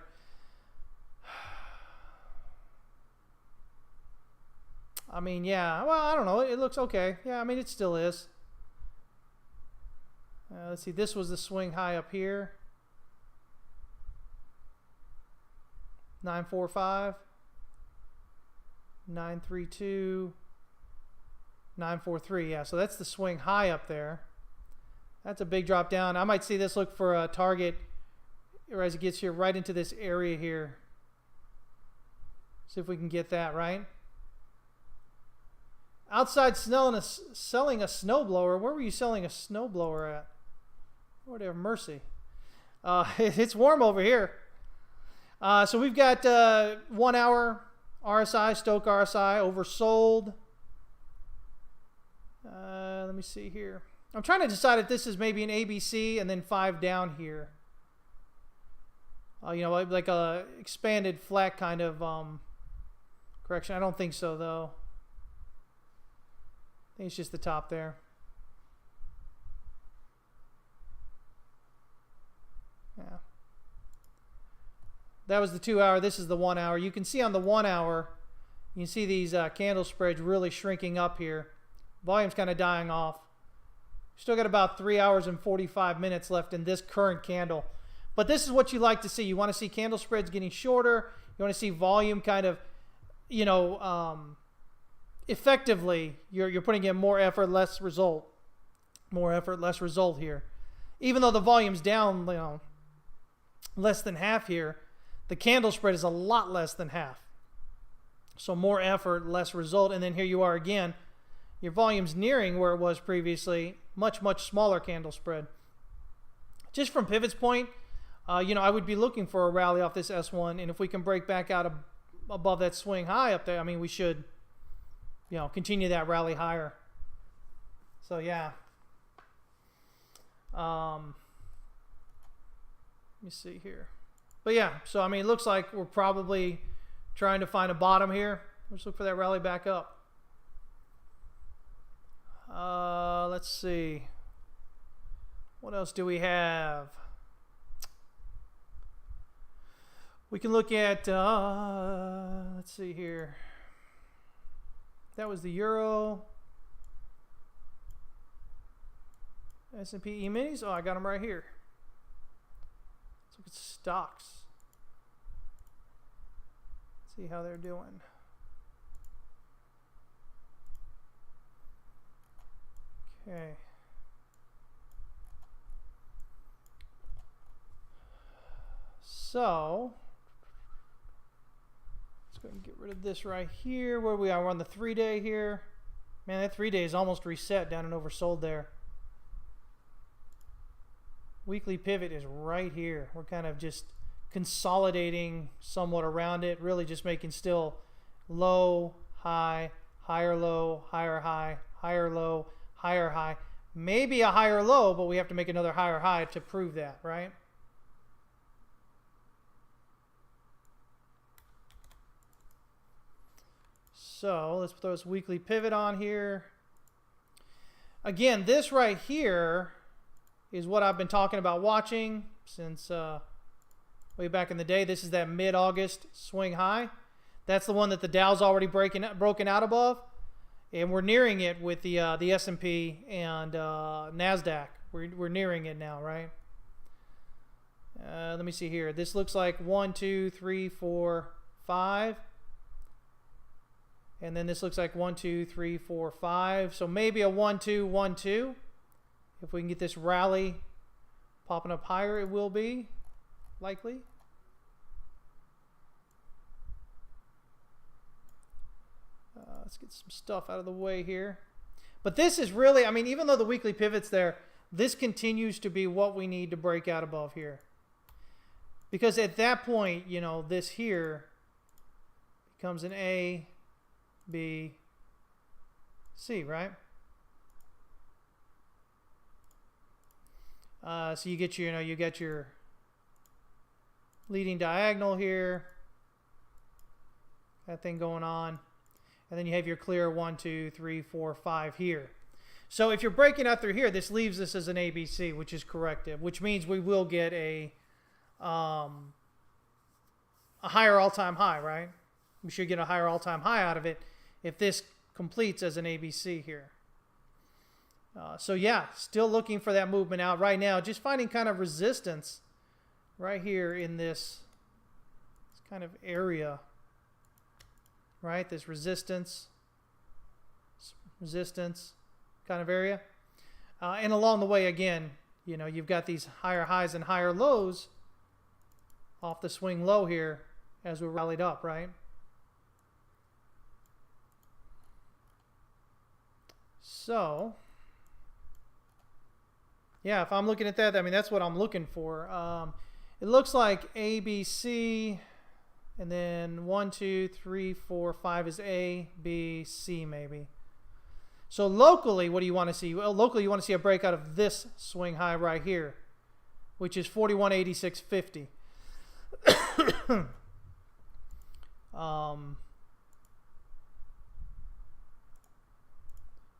I mean, yeah, well, I don't know. It looks okay. Yeah, I mean, it still is. Let's see. This was the swing high up here. 945, 932, 943. Yeah, so that's the swing high up there. That's a big drop down. I might see this look for a target as it gets here right into this area here. See if we can get that right. Outside selling a snowblower. Where were you selling a snowblower at? Lord have mercy. It's warm over here. So we've got 1 hour RSI, Stoke RSI, oversold. Let me see here. I'm trying to decide if this is maybe an ABC and then 5 down here. Like a expanded flat kind of correction. I don't think so, though. I think it's just the top there. Yeah. That was the 2 hour. This is the 1 hour. You can see on the 1 hour, you can see these candle spreads really shrinking up here. Volume's kind of dying off. Still got about 3 hours and 45 minutes left in this current candle. But this is what you like to see. You want to see candle spreads getting shorter. You want to see volume kind of, effectively, you're putting in more effort, less result. More effort, less result here. Even though the volume's down, less than half here, the candle spread is a lot less than half. So more effort, less result. And then here you are again. Your volume's nearing where it was previously. Much, much smaller candle spread. Just from pivot's point, I would be looking for a rally off this S1. And if we can break back out above that swing high up there, I mean, we should, continue that rally higher. So, yeah. Let me see here. But yeah, so I mean, it looks like we're probably trying to find a bottom here. Let's look for that rally back up. Let's see. What else do we have? We can look at, let's see here. That was the euro. S&P E-minis. Oh, I got them right here. Let's look at stocks. See how they're doing. Okay. So, let's go ahead and get rid of this right here. Where we are, we're on the 3-day here. Man, that 3-day is almost reset down and oversold there. Weekly pivot is right here. We're kind of just consolidating somewhat around it, really just making still low, high, higher low, higher high, higher low, higher high. Maybe a higher low, but we have to make another higher high to prove that, right? So let's throw this weekly pivot on here. Again, this right here is what I've been talking about watching since way back in the day. This is that mid-August swing high. That's the one that the Dow's already broken out above, and we're nearing it with the S&P and NASDAQ. We're nearing it now, right? Let me see here. This looks like 1, 2, 3, 4, 5. And then this looks like 1, 2, 3, 4, 5. So maybe a 1, 2, 1, 2. If we can get this rally popping up higher, it will be likely. Let's get some stuff out of the way here. But this is really, I mean, even though the weekly pivot's there, this continues to be what we need to break out above here. Because at that point, you know, this here becomes an A, B, C, right? So you get your, you get your leading diagonal here, that thing going on, and then you have your clear 1, 2, 3, 4, 5 here. So if you're breaking out through here, this leaves this as an ABC, which is corrective, which means we will get a higher all-time high, right? We should get a higher all-time high out of it if this completes as an ABC here. So yeah, still looking for that movement out right now. Just finding kind of resistance right here in this kind of area, right? This resistance kind of area. And along the way, again, you know, you've got these higher highs and higher lows off the swing low here as we rallied up, right? So, yeah, if I'm looking at that, I mean, that's what I'm looking for. It looks like A, B, C, and then 1, 2, 3, 4, 5 is A, B, C maybe. So locally, what do you want to see? Well, locally, you want to see a breakout of this swing high right here, which is 41.8650.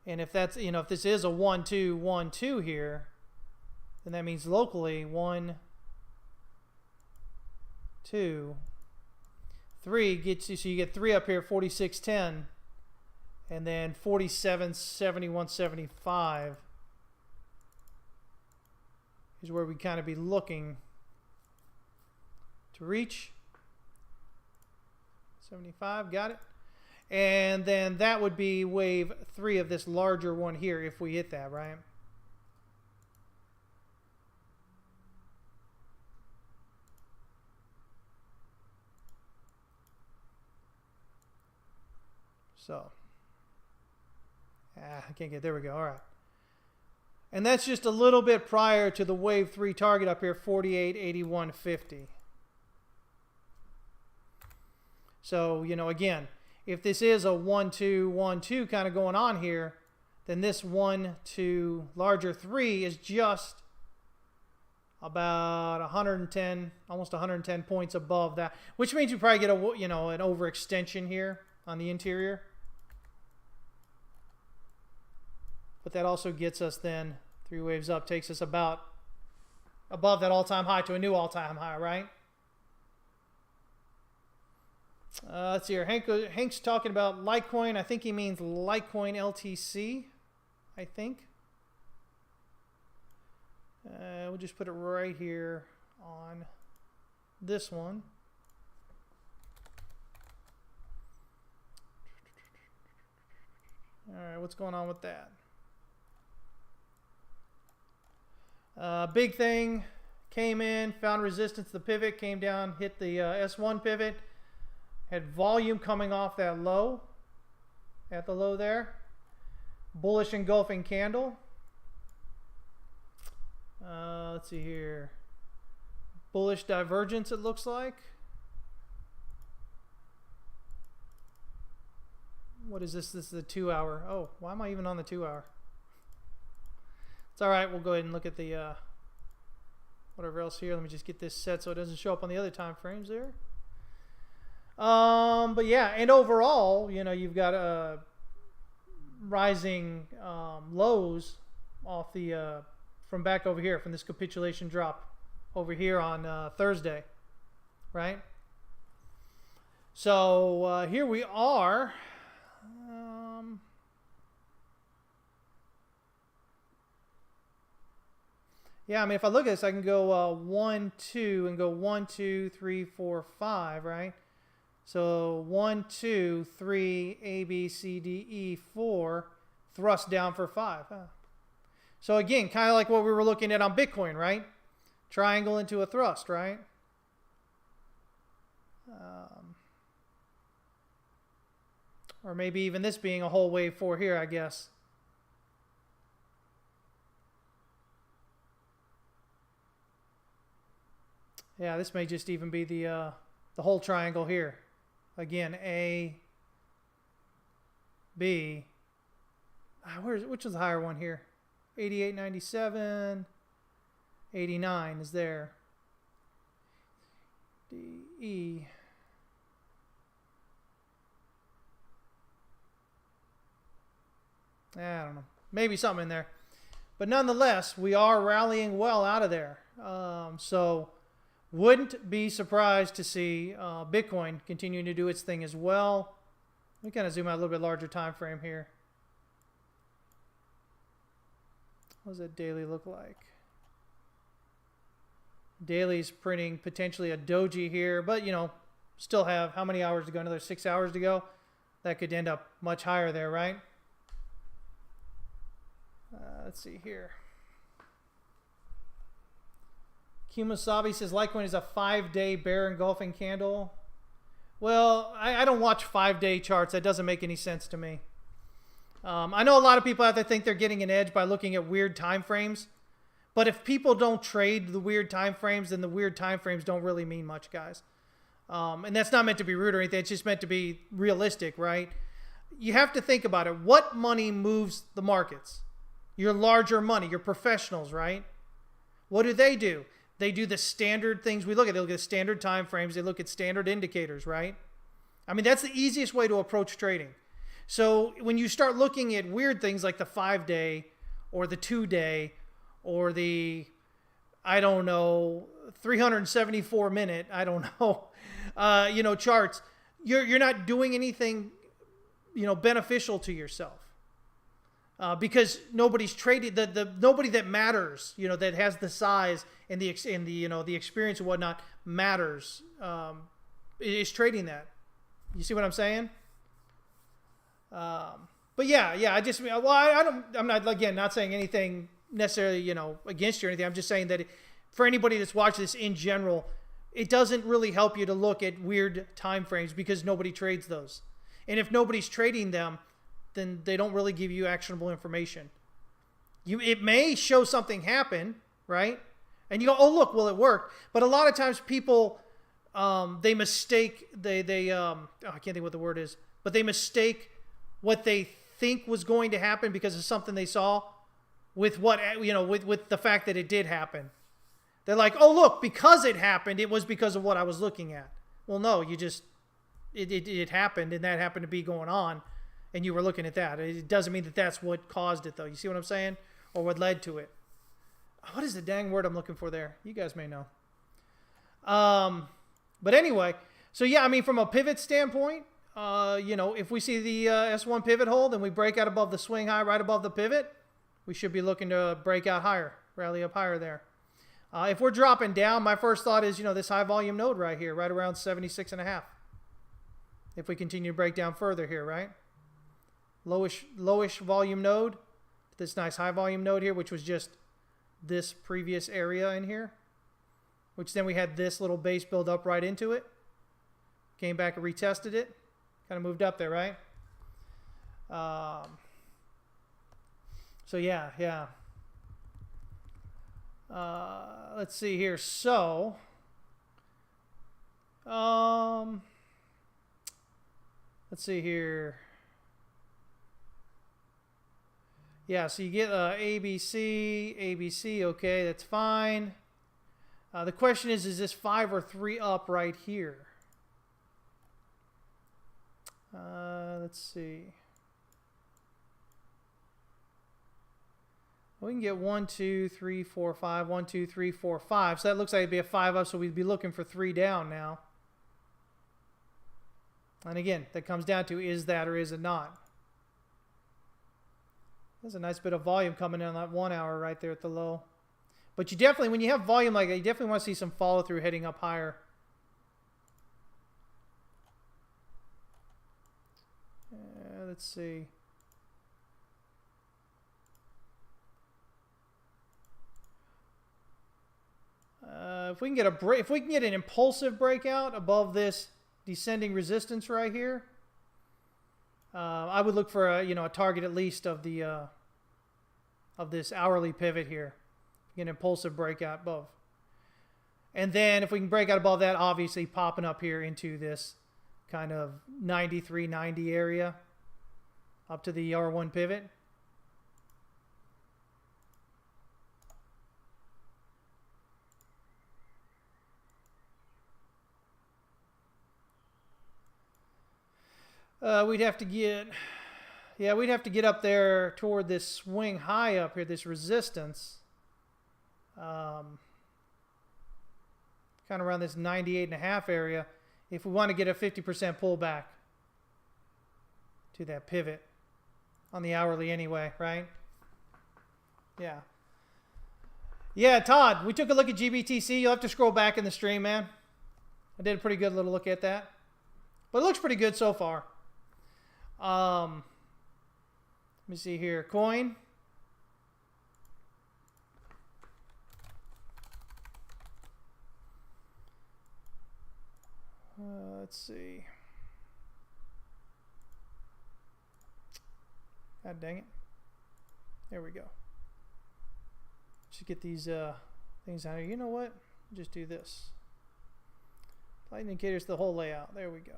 And if that's, you know, if this is a 1, 2, 1, 2 here, then that means locally 1, 2, 3 gets you, so you get 3 up here, 46.10, and then 47.71.75 is where we kind of be looking to reach. 75, got it. And then that would be wave 3 of this larger one here if we hit that, right? So, I can't get, there we go, all right. And that's just a little bit prior to the wave 3 target up here, 48.8150. So, you know, again, if this is a 1, 2, 1, 2 kind of going on here, then this 1, 2, larger 3 is just about 110, almost 110 points above that, which means you probably get a, you know, an overextension here on the interior. But that also gets us then 3 waves up, takes us about above that all-time high to a new all-time high, right? Let's see here. Hank's talking about Litecoin. I think he means Litecoin LTC, I think. We'll just put it right here on this one. All right, what's going on with that? Big thing came in, found resistance. The pivot came down, hit the S1 pivot. Had volume coming off that low, at the low there. Bullish engulfing candle. Let's see here. Bullish divergence, it looks like. What is this? This is the 2 hour. Oh, why am I even on the 2 hour? It's all right. We'll go ahead and look at the whatever else here. Let me just get this set so it doesn't show up on the other time frames there. But yeah, and overall, you know, you've got rising lows off the from back over here, from this capitulation drop over here on Thursday, right? So here we are. Yeah, I mean, if I look at this, I can go 1, 2, and go 1, 2, 3, 4, 5, right? So 1, 2, 3, A, B, C, D, E, 4, thrust down for 5. Huh. So again, kind of like what we were looking at on Bitcoin, right? Triangle into a thrust, right? Or maybe even this being a whole wave 4 here, I guess. Yeah, this may just even be the whole triangle here. Again, A, B. Which is the higher one here? 88.97. 89 is there. D, E. I don't know. Maybe something in there. But nonetheless, we are rallying well out of there. So wouldn't be surprised to see Bitcoin continuing to do its thing as well. Let me kind of zoom out a little bit larger time frame here. What does that daily look like? Daily's printing potentially a doji here, but you know, still have how many hours to go? Another 6 hours to go. That could end up much higher there, right? Let's see here. Kumasabi says Litecoin is a 5-day bear engulfing candle. Well, I don't watch 5-day charts. That doesn't make any sense to me. I know a lot of people out there think they're getting an edge by looking at weird time frames. But if people don't trade the weird time frames, then the weird time frames don't really mean much, guys. And that's not meant to be rude or anything. It's just meant to be realistic, right? You have to think about it. What money moves the markets? Your larger money, your professionals, right? What do? They do the standard things we look at. They look at standard time frames. They look at standard indicators, right? I mean, that's the easiest way to approach trading. So when you start looking at weird things like the 5-day or the 2-day or the, I don't know, 374-minute, I don't know, charts, you're not doing anything, beneficial to yourself. Because nobody's traded nobody that matters, that has the size and the experience and whatnot matters, is trading that. You see what I'm saying? But yeah, I'm not, again, not saying anything necessarily, against you or anything. I'm just saying that for anybody that's watching this in general, it doesn't really help you to look at weird time frames because nobody trades those. And if nobody's trading them, then they don't really give you actionable information. It may show something happen, right? And you go, oh, look, well, it worked. But a lot of times people, they mistake, I can't think what the word is, but they mistake what they think was going to happen because of something they saw with what, with the fact that it did happen. They're like, oh, look, because it happened, it was because of what I was looking at. Well, no, you just, it happened, and that happened to be going on, and you were looking at that. It doesn't mean that that's what caused it, though. You see what I'm saying? Or what led to it. What is the dang word I'm looking for there? You guys may know. But anyway, so yeah, I mean, from a pivot standpoint, you know, if we see the S1 pivot hold and we break out above the swing high right above the pivot, we should be looking to break out higher, rally up higher there. If we're dropping down, my first thought is, you know, this high volume node right here, right around 76.5. If we continue to break down further here, right? Lowish volume node, this nice high volume node here, which was just this previous area in here, which then we had this little base build up right into it. Came back and retested it. Kind of moved up there, right? So yeah. Let's see here. So, let's see here. Yeah, so you get ABC, okay, that's fine. The question is this 5 or 3 up right here? Let's see. We can get 1, 2, 3, 4, 5. 1, 2, 3, 4, 5. So that looks like it'd be a 5 up, so we'd be looking for 3 down now. And again, that comes down to, is that or is it not? There's a nice bit of volume coming in on that 1 hour right there at the low. But you definitely, when you have volume like that, you definitely want to see some follow through heading up higher. Let's see. If we can get if we can get an impulsive breakout above this descending resistance right here, I would look for a target at least of the of this hourly pivot here. Get an impulsive breakout above, and then if we can break out above that, obviously popping up here into this kind of 93.90 area, up to the R1 pivot. We'd have to get up there toward this swing high up here, this resistance. Kind of around this 98.5 area, if we want to get a 50% pullback to that pivot on the hourly anyway, right? Yeah. Yeah, Todd, we took a look at GBTC. You'll have to scroll back in the stream, man. I did a pretty good little look at that. But it looks pretty good so far. Let me see here. Coin. Let's see. God dang it. There we go. Should get these things out here. You know what? Just do this. Light indicators, the whole layout. There we go.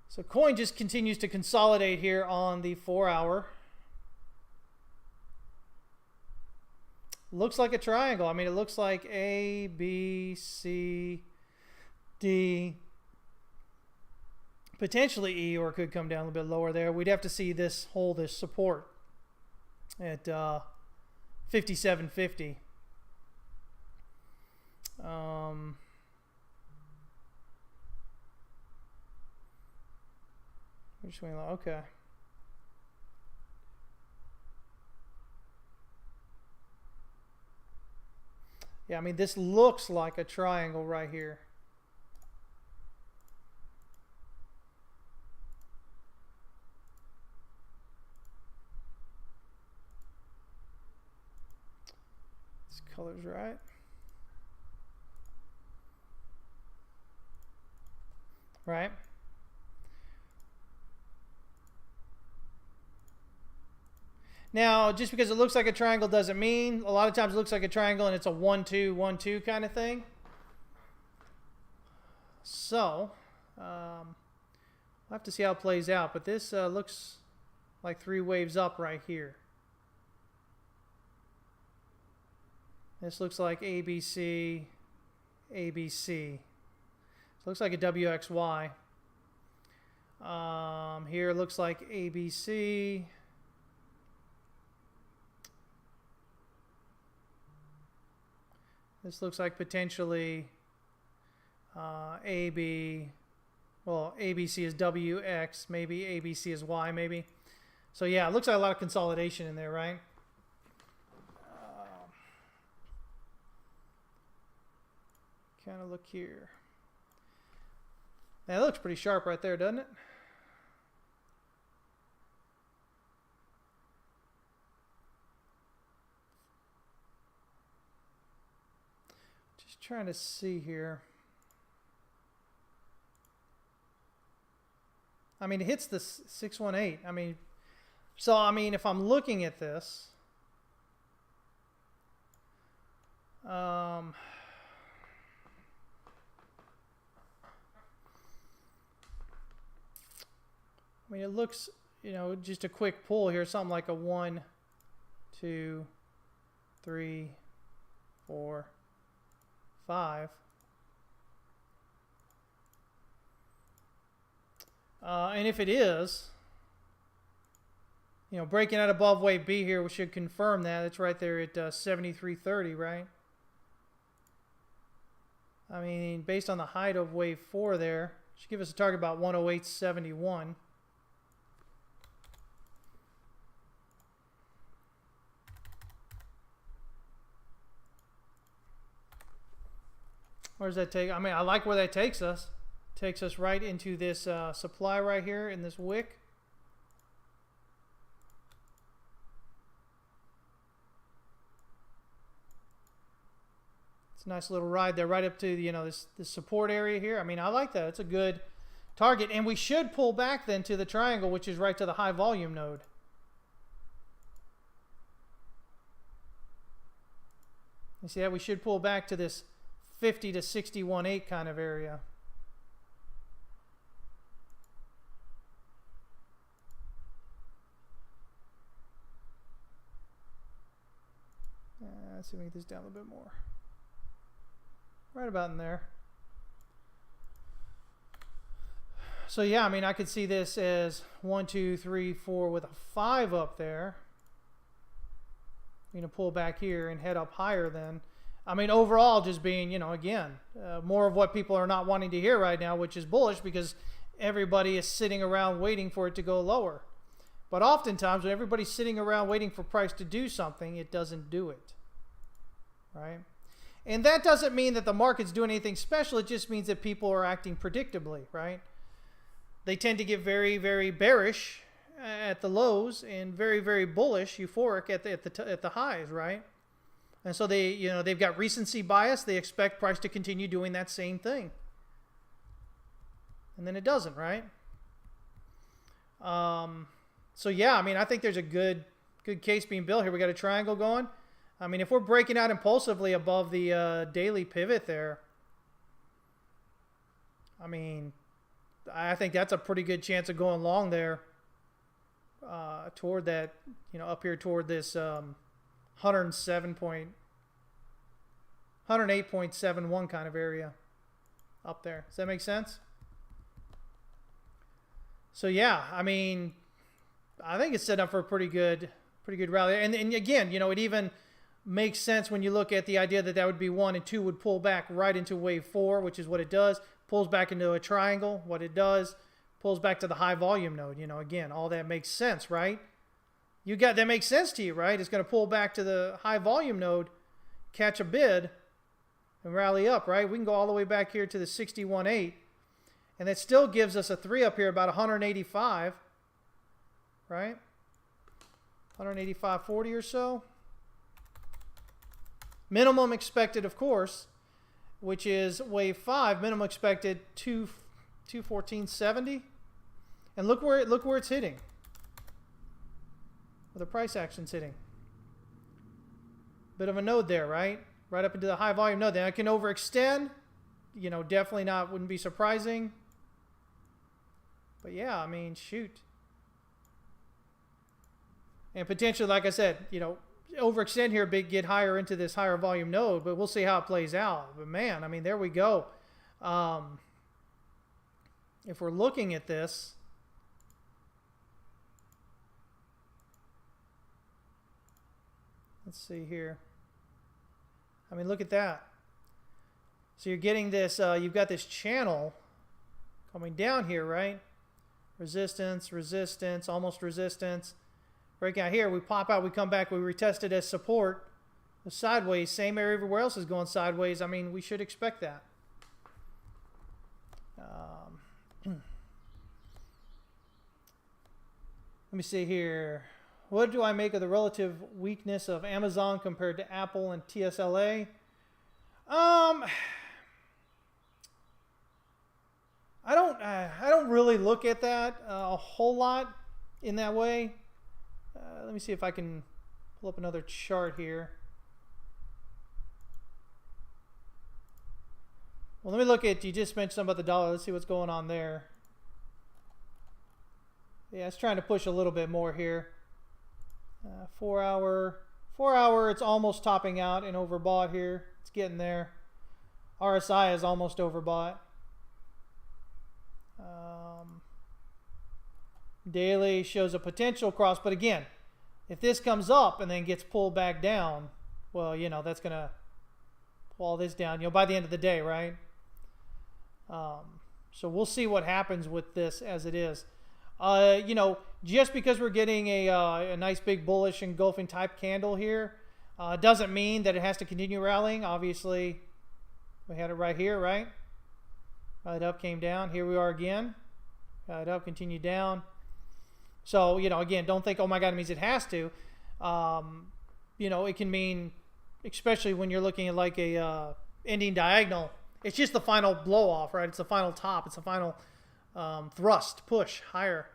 So coin just continues to consolidate here on the 4-hour. Looks like a triangle. I mean, it looks like A, B, C, D, potentially E, or it could come down a little bit lower there. We'd have to see this hold this support at 57.50. Okay. Yeah, I mean, this looks like a triangle right here. This color's right. Right. Now, just because it looks like a triangle doesn't mean, a lot of times it looks like a triangle and it's a 1-2, 1-2 kind of thing. So, we'll have to see how it plays out, but this looks like 3 waves up right here. This looks like ABC, ABC. So it looks like a WXY. Here it looks like ABC. This looks like potentially AB. Well, ABC is WX, maybe. ABC is Y, maybe. So yeah, it looks like a lot of consolidation in there, right? Kind of look here. That looks pretty sharp right there, doesn't it? Just trying to see here. I mean, it hits the 618. I mean, so I mean, if I'm looking at this, I mean, it looks, you know, just a quick pull here, something like a 1, 2, 3, 4, 5. And if it is, you know, breaking out above wave B here, we should confirm that. It's right there at 73.30, right? I mean, based on the height of wave 4 there, should give us a target about 108.71. Where does that take? I mean, I like where that takes us. Takes us right into this supply right here in this wick. It's a nice little ride there, right up to, you know, this support area here. I mean, I like that. It's a good target, and we should pull back then to the triangle, which is right to the high volume node. You see that? We should pull back to this 50 to 61.8 kind of area. Let's see if we can get this down a little bit more. Right about in there. So yeah, I mean, I could see this as 1, 2, 3, 4 with a 5 up there. You know, pull back here and head up higher then. I mean, overall, just being, you know, again, more of what people are not wanting to hear right now, which is bullish because everybody is sitting around waiting for it to go lower. But oftentimes, when everybody's sitting around waiting for price to do something, it doesn't do it. Right? And that doesn't mean that the market's doing anything special. It just means that people are acting predictably, right? They tend to get very, very bearish at the lows and very, very bullish, euphoric at the highs, right? And so they, you know, they've got recency bias. They expect price to continue doing that same thing, and then it doesn't, right? So yeah, I mean, I think there's a good case being built here. We got a triangle going. I mean, if we're breaking out impulsively above the daily pivot there, I mean, I think that's a pretty good chance of going long there toward that, you know, up here toward this 108.71 kind of area up there. Does that make sense? So yeah, I mean, I think it's set up for a pretty good rally. And again, you know, it even makes sense when you look at the idea that would be 1 and 2 would pull back right into wave 4, which is what it does. Pulls back into a triangle, what it does. Pulls back to the high volume node. You know, again, all that makes sense, right? That makes sense to you, right? It's going to pull back to the high volume node, catch a bid, and rally up, right? We can go all the way back here to the 61.8, and that still gives us a 3 up here, about 185, right? 185.40 or so. Minimum expected, of course, which is wave 5. Minimum expected 214.70, and look where it's hitting. Where the price action's hitting. Bit of a node there, right? Right up into the high volume node. Then I can overextend. You know, definitely not. Wouldn't be surprising. But yeah, I mean, shoot. And potentially, like I said, you know, overextend here a bit, get higher into this higher volume node, but we'll see how it plays out. But man, I mean, there we go. If we're looking at this, let's see here. I mean, look at that. So you're getting this, you've got this channel coming down here, right? Resistance, resistance, almost resistance. Breakout here, we pop out, we come back, we retest it as support. The sideways, same area everywhere else is going sideways. I mean, we should expect that. Let me see here. What do I make of the relative weakness of Amazon compared to Apple and TSLA? I don't really look at that a whole lot in that way. Let me see if I can pull up another chart here. Well, let me look at, you just mentioned something about the dollar. Let's see what's going on there. Yeah, it's trying to push a little bit more here. 4 hour, it's almost topping out and overbought here. It's getting there. RSI is almost overbought. Daily shows a potential cross, but again, if this comes up and then gets pulled back down, well, you know, that's going to pull all this down, you know, by the end of the day, right? So we'll see what happens with this as it is. You know, just because we're getting a nice big bullish engulfing type candle here, doesn't mean that it has to continue rallying. Obviously, we had it right here, right? Right up, came down. Here we are again. Right up, continue down. So, you know, again, don't think, oh my God, it means it has to. You know, it can mean, especially when you're looking at like a ending diagonal, it's just the final blow off, right? It's the final top. It's the final thrust, push higher.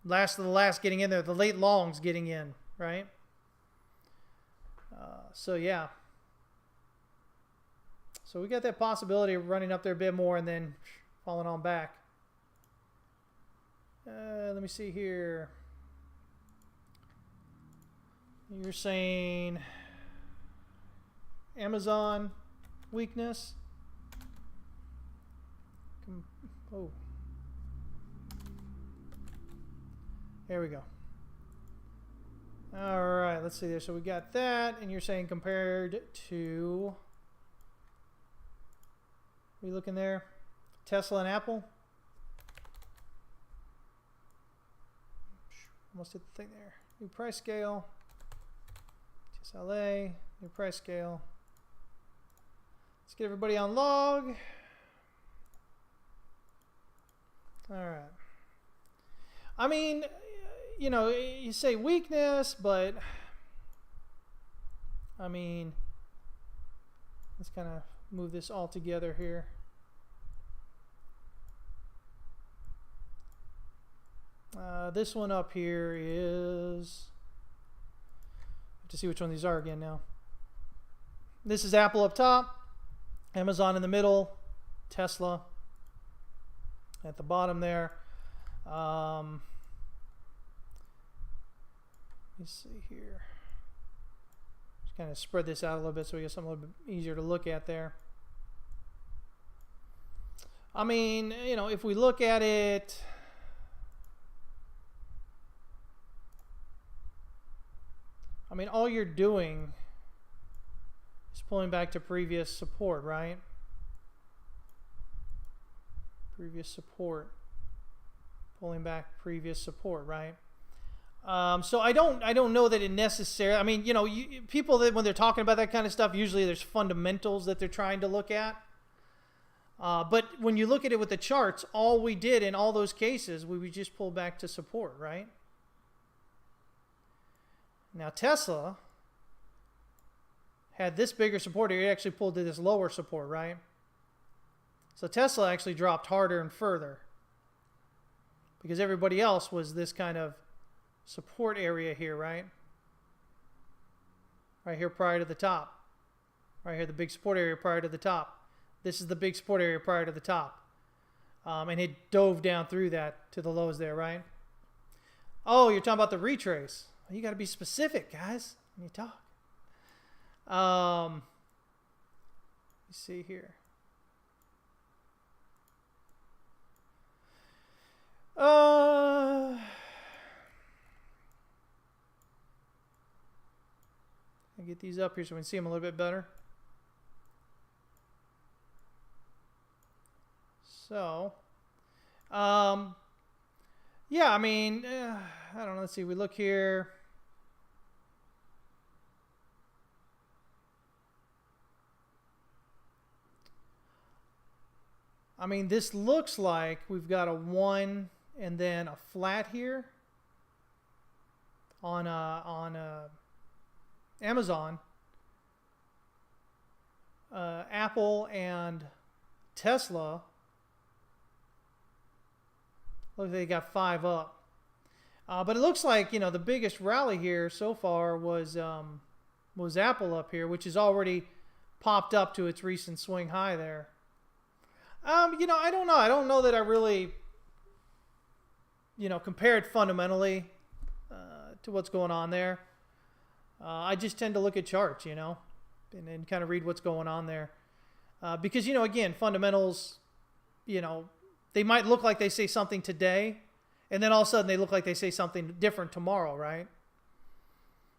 Last of the last getting in there. The late longs getting in, right? So, yeah. So we got that possibility of running up there a bit more and then falling on back. Let me see here. You're saying Amazon weakness. Oh. There we go. All right, let's see there. So we got that, and you're saying compared to, are you looking there? Tesla and Apple? Almost hit the thing there. New price scale. TSLA. New price scale. Let's get everybody on log. All right. I mean, you know, you say weakness, but I mean, let's kind of move this all together here. This one up here is, I have to see which one these are again now. This is Apple up top, Amazon in the middle, Tesla at the bottom there. Let me see here. Just kind of spread this out a little bit so we get something a little bit easier to look at there. I mean, you know, if we look at it, I mean, all you're doing is pulling back to previous support, right? Previous support. Pulling back previous support, right? So I don't know that it necessarily, I mean, you know, people that when they're talking about that kind of stuff, usually there's fundamentals that they're trying to look at. But when you look at it with the charts, all we did in all those cases, we would just pull back to support, right? Now Tesla had this bigger support here. It actually pulled to this lower support, right? So Tesla actually dropped harder and further because everybody else was this kind of support area here, right? Right here prior to the top. Right here, the big support area prior to the top. This is the big support area prior to the top. And it dove down through that to the lows there, right? Oh, you're talking about the retrace. You got to be specific, guys. when you talk. Let's see here. I get these up here so we can see them a little bit better. So, yeah, I mean, I don't know. Let's see. We look here. I mean, this looks like we've got a 1 and then a flat here on Amazon, Apple, and Tesla. Look, they got 5 up. But it looks like, you know, the biggest rally here so far was Apple up here, which has already popped up to its recent swing high there. You know, I don't know. I don't know that I really, you know, compared fundamentally to what's going on there. I just tend to look at charts, you know, and kind of read what's going on there. Because, you know, again, fundamentals, you know, they might look like they say something today, and then all of a sudden they look like they say something different tomorrow, right?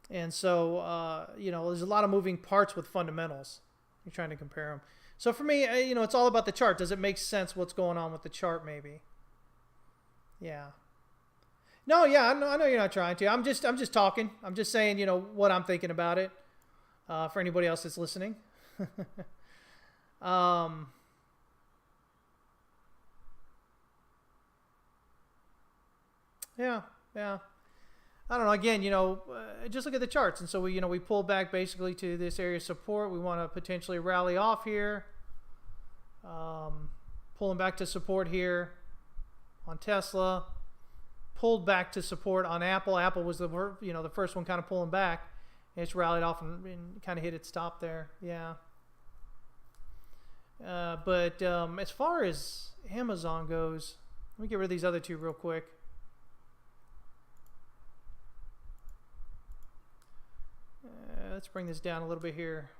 And so, you know, there's a lot of moving parts with fundamentals. You're trying to compare them. So for me, you know, it's all about the chart. Does it make sense what's going on with the chart, maybe? Yeah. No, yeah, I know you're not trying to. I'm just talking. I'm just saying, you know, what I'm thinking about it for anybody else that's listening. Yeah. I don't know. Again, you know, just look at the charts. And so we pull back basically to this area of support. We want to potentially rally off here. Pulling back to support here on Tesla. Pulled back to support on Apple. Apple was the first one kind of pulling back. And it's rallied off and kind of hit its top there. Yeah. But as far as Amazon goes, let me get rid of these other two real quick. Let's bring this down a little bit here.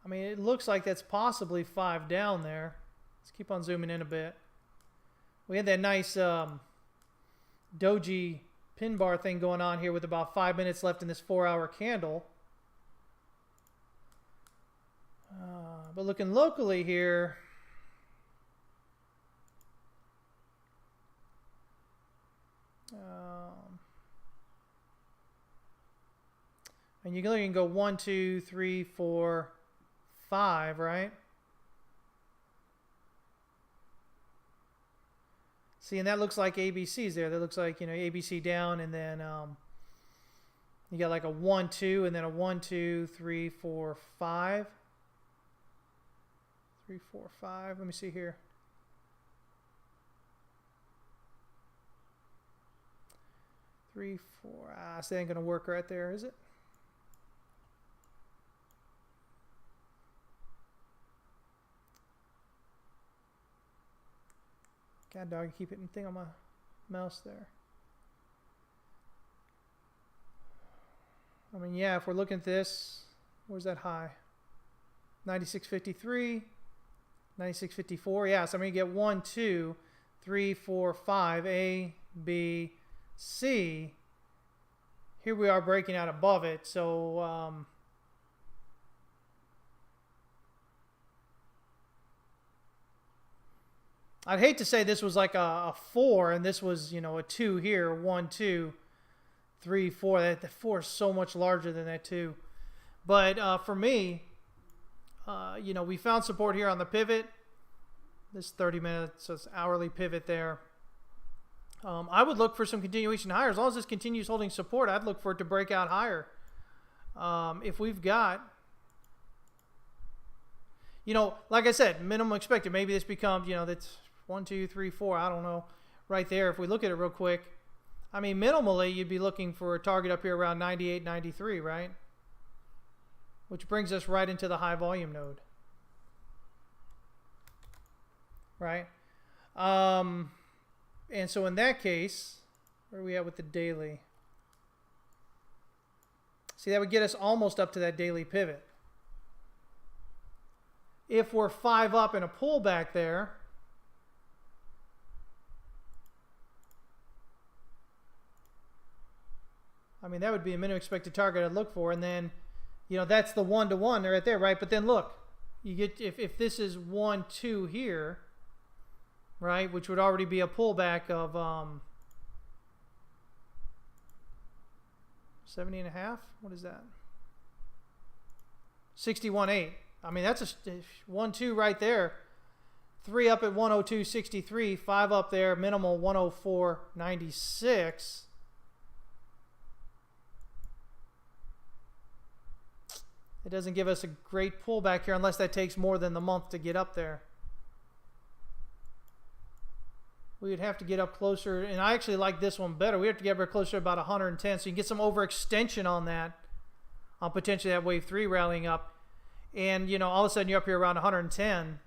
I mean, it looks like that's possibly 5 down there. Let's keep on zooming in a bit. We had that nice doji pin bar thing going on here with about 5 minutes left in this 4-hour candle. But looking locally here, and you can go 1, 2, 3, 4, 5, right? See, and that looks like ABC's there. That looks like, you know, ABC down, and then you got like a 1, 2, and then a 1, 2, 3, 4, 5. 3, 4, 5. Let me see here. Three, four. So that ain't gonna work right there, is it? God dog, I keep hitting the thing on my mouse there. I mean, yeah, if we're looking at this, where's that high? 96.53, 96.54. Yeah, so I'm going to get 1, 2, 3, 4, 5, A, B, C. Here we are breaking out above it. So, I'd hate to say this was like a 4 and this was, you know, a 2 here. 1, 2, 3, 4. That 4 is so much larger than that 2. But for me, you know, we found support here on the pivot. This 30 minutes, so it's hourly pivot there. I would look for some continuation higher. As long as this continues holding support, I'd look for it to break out higher. If we've got, you know, like I said, minimum expected. Maybe this becomes, you know, that's 1, 2, 3, 4. I don't know. Right there, if we look at it real quick, I mean, minimally, you'd be looking for a target up here around 98, 93, right? Which brings us right into the high volume node. Right? And so in that case, where are we at with the daily? See, that would get us almost up to that daily pivot. If we're 5 up in a pullback there, I mean, that would be a minimum expected target I'd look for. And then, you know, that's the 1-to-1 right there, right? But then look, you get, if this is 1, 2 here, right, which would already be a pullback of 70.5. What is that? 61.8. I mean, that's a 1, 2 right there. 3 up at 102.63. 5 up there, minimal 104.96. It doesn't give us a great pullback here unless that takes more than the month to get up there. We would have to get up closer, and I actually like this one better. We have to get up closer to about 110, so you can get some overextension on that, on potentially that wave 3 rallying up. And, you know, all of a sudden you're up here around 110.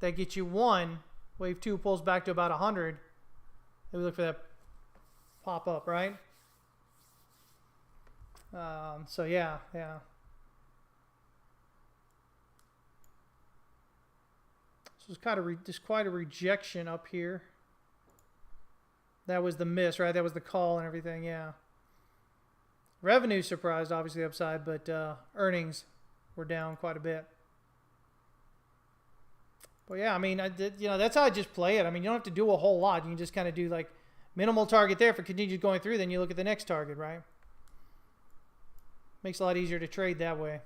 That gets you 1. Wave 2 pulls back to about 100. Then we look for that pop up, right? So, yeah. So it's kind of just quite a rejection up here. That was the miss, right? That was the call and everything, yeah. Revenue surprised, obviously, upside, but earnings were down quite a bit. But yeah, I mean, you know, that's how I just play it. I mean, you don't have to do a whole lot. You can just kind of do like minimal target there. If it continues going through, then you look at the next target, right? Makes it a lot easier to trade that way.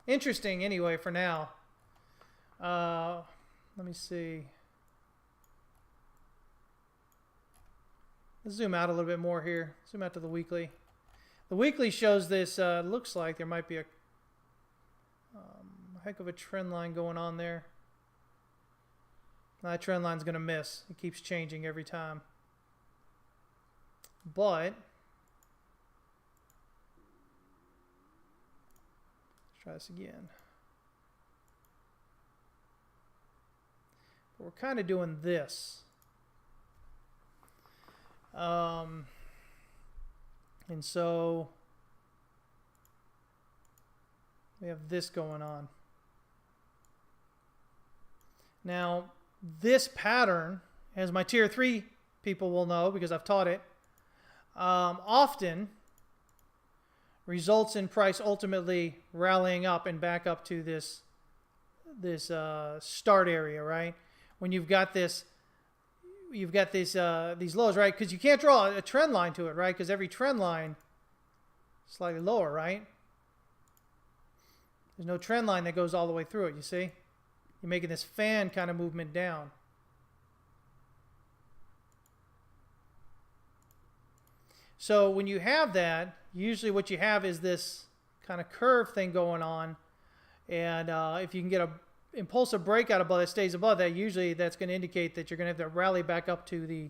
Interesting anyway for now. Let me see. Let's zoom out a little bit more here. Zoom out to the weekly. The weekly shows this, looks like there might be a heck of a trend line going on there. That trend line's going to miss. It keeps changing every time. But let's try this again. But we're kind of doing this. And so we have this going on. Now, this pattern, as my tier 3 people will know because I've taught it, often results in price ultimately rallying up and back up to this start area, right? When you've got this, you've got these lows, right? Because you can't draw a trend line to it, right? Because every trend line is slightly lower, right? There's no trend line that goes all the way through it, you see? You're making this fan kind of movement down. So when you have that, usually what you have is this kind of curve thing going on. And if you can get a impulsive breakout above that, stays above that, usually that's going to indicate that you're going to have to rally back up to the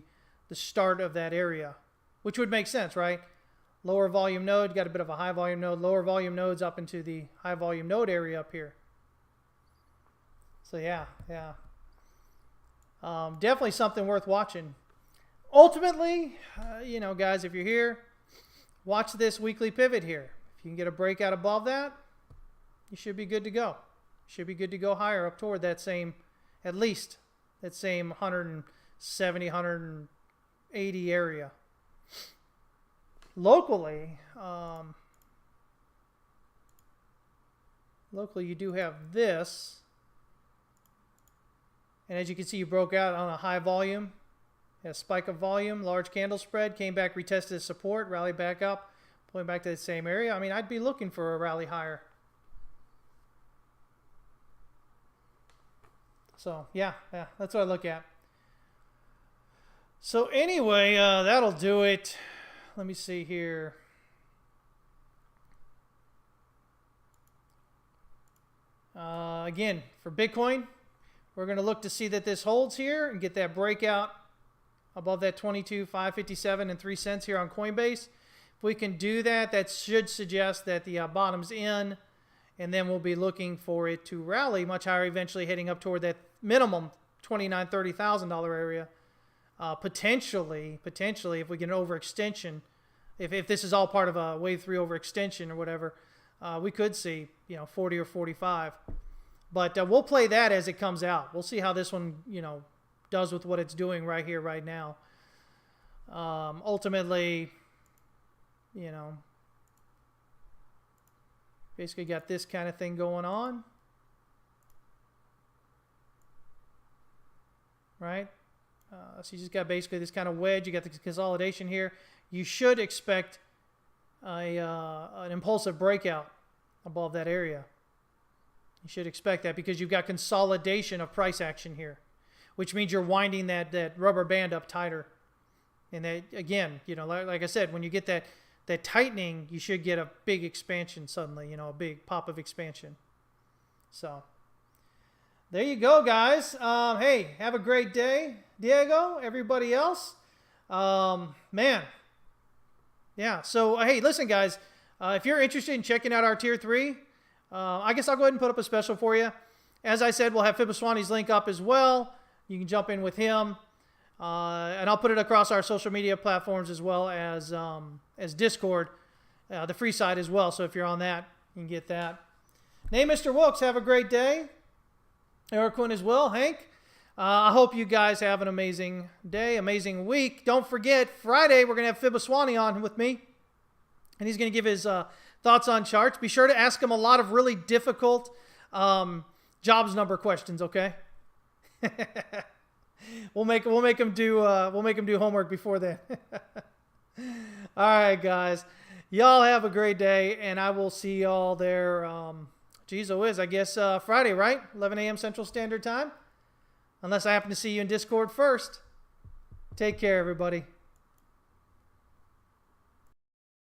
start of that area, which would make sense, right? Lower volume node, got a bit of a high volume node, lower volume nodes up into the high volume node area up here. So yeah. Definitely something worth watching. Ultimately, you know, guys, if you're here, watch this weekly pivot here. If you can get a breakout above that, you should be good to go. Should be good to go higher up toward that same, at least that same 170, 180 area. Locally, you do have this. And as you can see, you broke out on a high volume. A spike of volume, large candle spread, came back, retested support, rallied back up, pulling back to the same area. I mean, I'd be looking for a rally higher. So, yeah, that's what I look at. So, anyway, that'll do it. Let me see here. Again, for Bitcoin, We're going to look to see that this holds here and get that breakout above that 22,557 and 3 cents here on Coinbase. If we can do that, that should suggest that the bottom's in, and then we'll be looking for it to rally much higher, eventually heading up toward that minimum $29,000, $30,000 area. Potentially, if we get an overextension, if this is all part of a wave 3 overextension or whatever, we could see 40 or 45. But we'll play that as it comes out. We'll see how this one does with what it's doing right here, right now. Ultimately, basically got this kind of thing going on, right? So you just got basically this kind of wedge. You got the consolidation here. You should expect an impulsive breakout above that area. You should expect that because you've got consolidation of price action here, which means you're winding that rubber band up tighter. And that, again, like I said, when you get that tightening, you should get a big expansion suddenly, a big pop of expansion. So there you go, guys. Hey, have a great day, Diego, everybody else. Man. Yeah, so, hey, listen, guys, if you're interested in checking out our Tier 3, I guess I'll go ahead and put up a special for you. As I said, we'll have Fibaswani's link up as well. You can jump in with him. And I'll put it across our social media platforms as well as Discord, the free side as well. So if you're on that, you can get that. Hey, Mr. Wilkes, have a great day. Eric Quinn as well. Hank, I hope you guys have an amazing day, amazing week. Don't forget, Friday, we're going to have Fibaswani on with me. And he's going to give his thoughts on charts. Be sure to ask him a lot of really difficult jobs number questions, okay? We'll make him do homework before then. All right, guys. Y'all have a great day, and I will see y'all there. I guess Friday, right? 11 a.m. Central Standard Time. Unless I happen to see you in Discord first. Take care, everybody.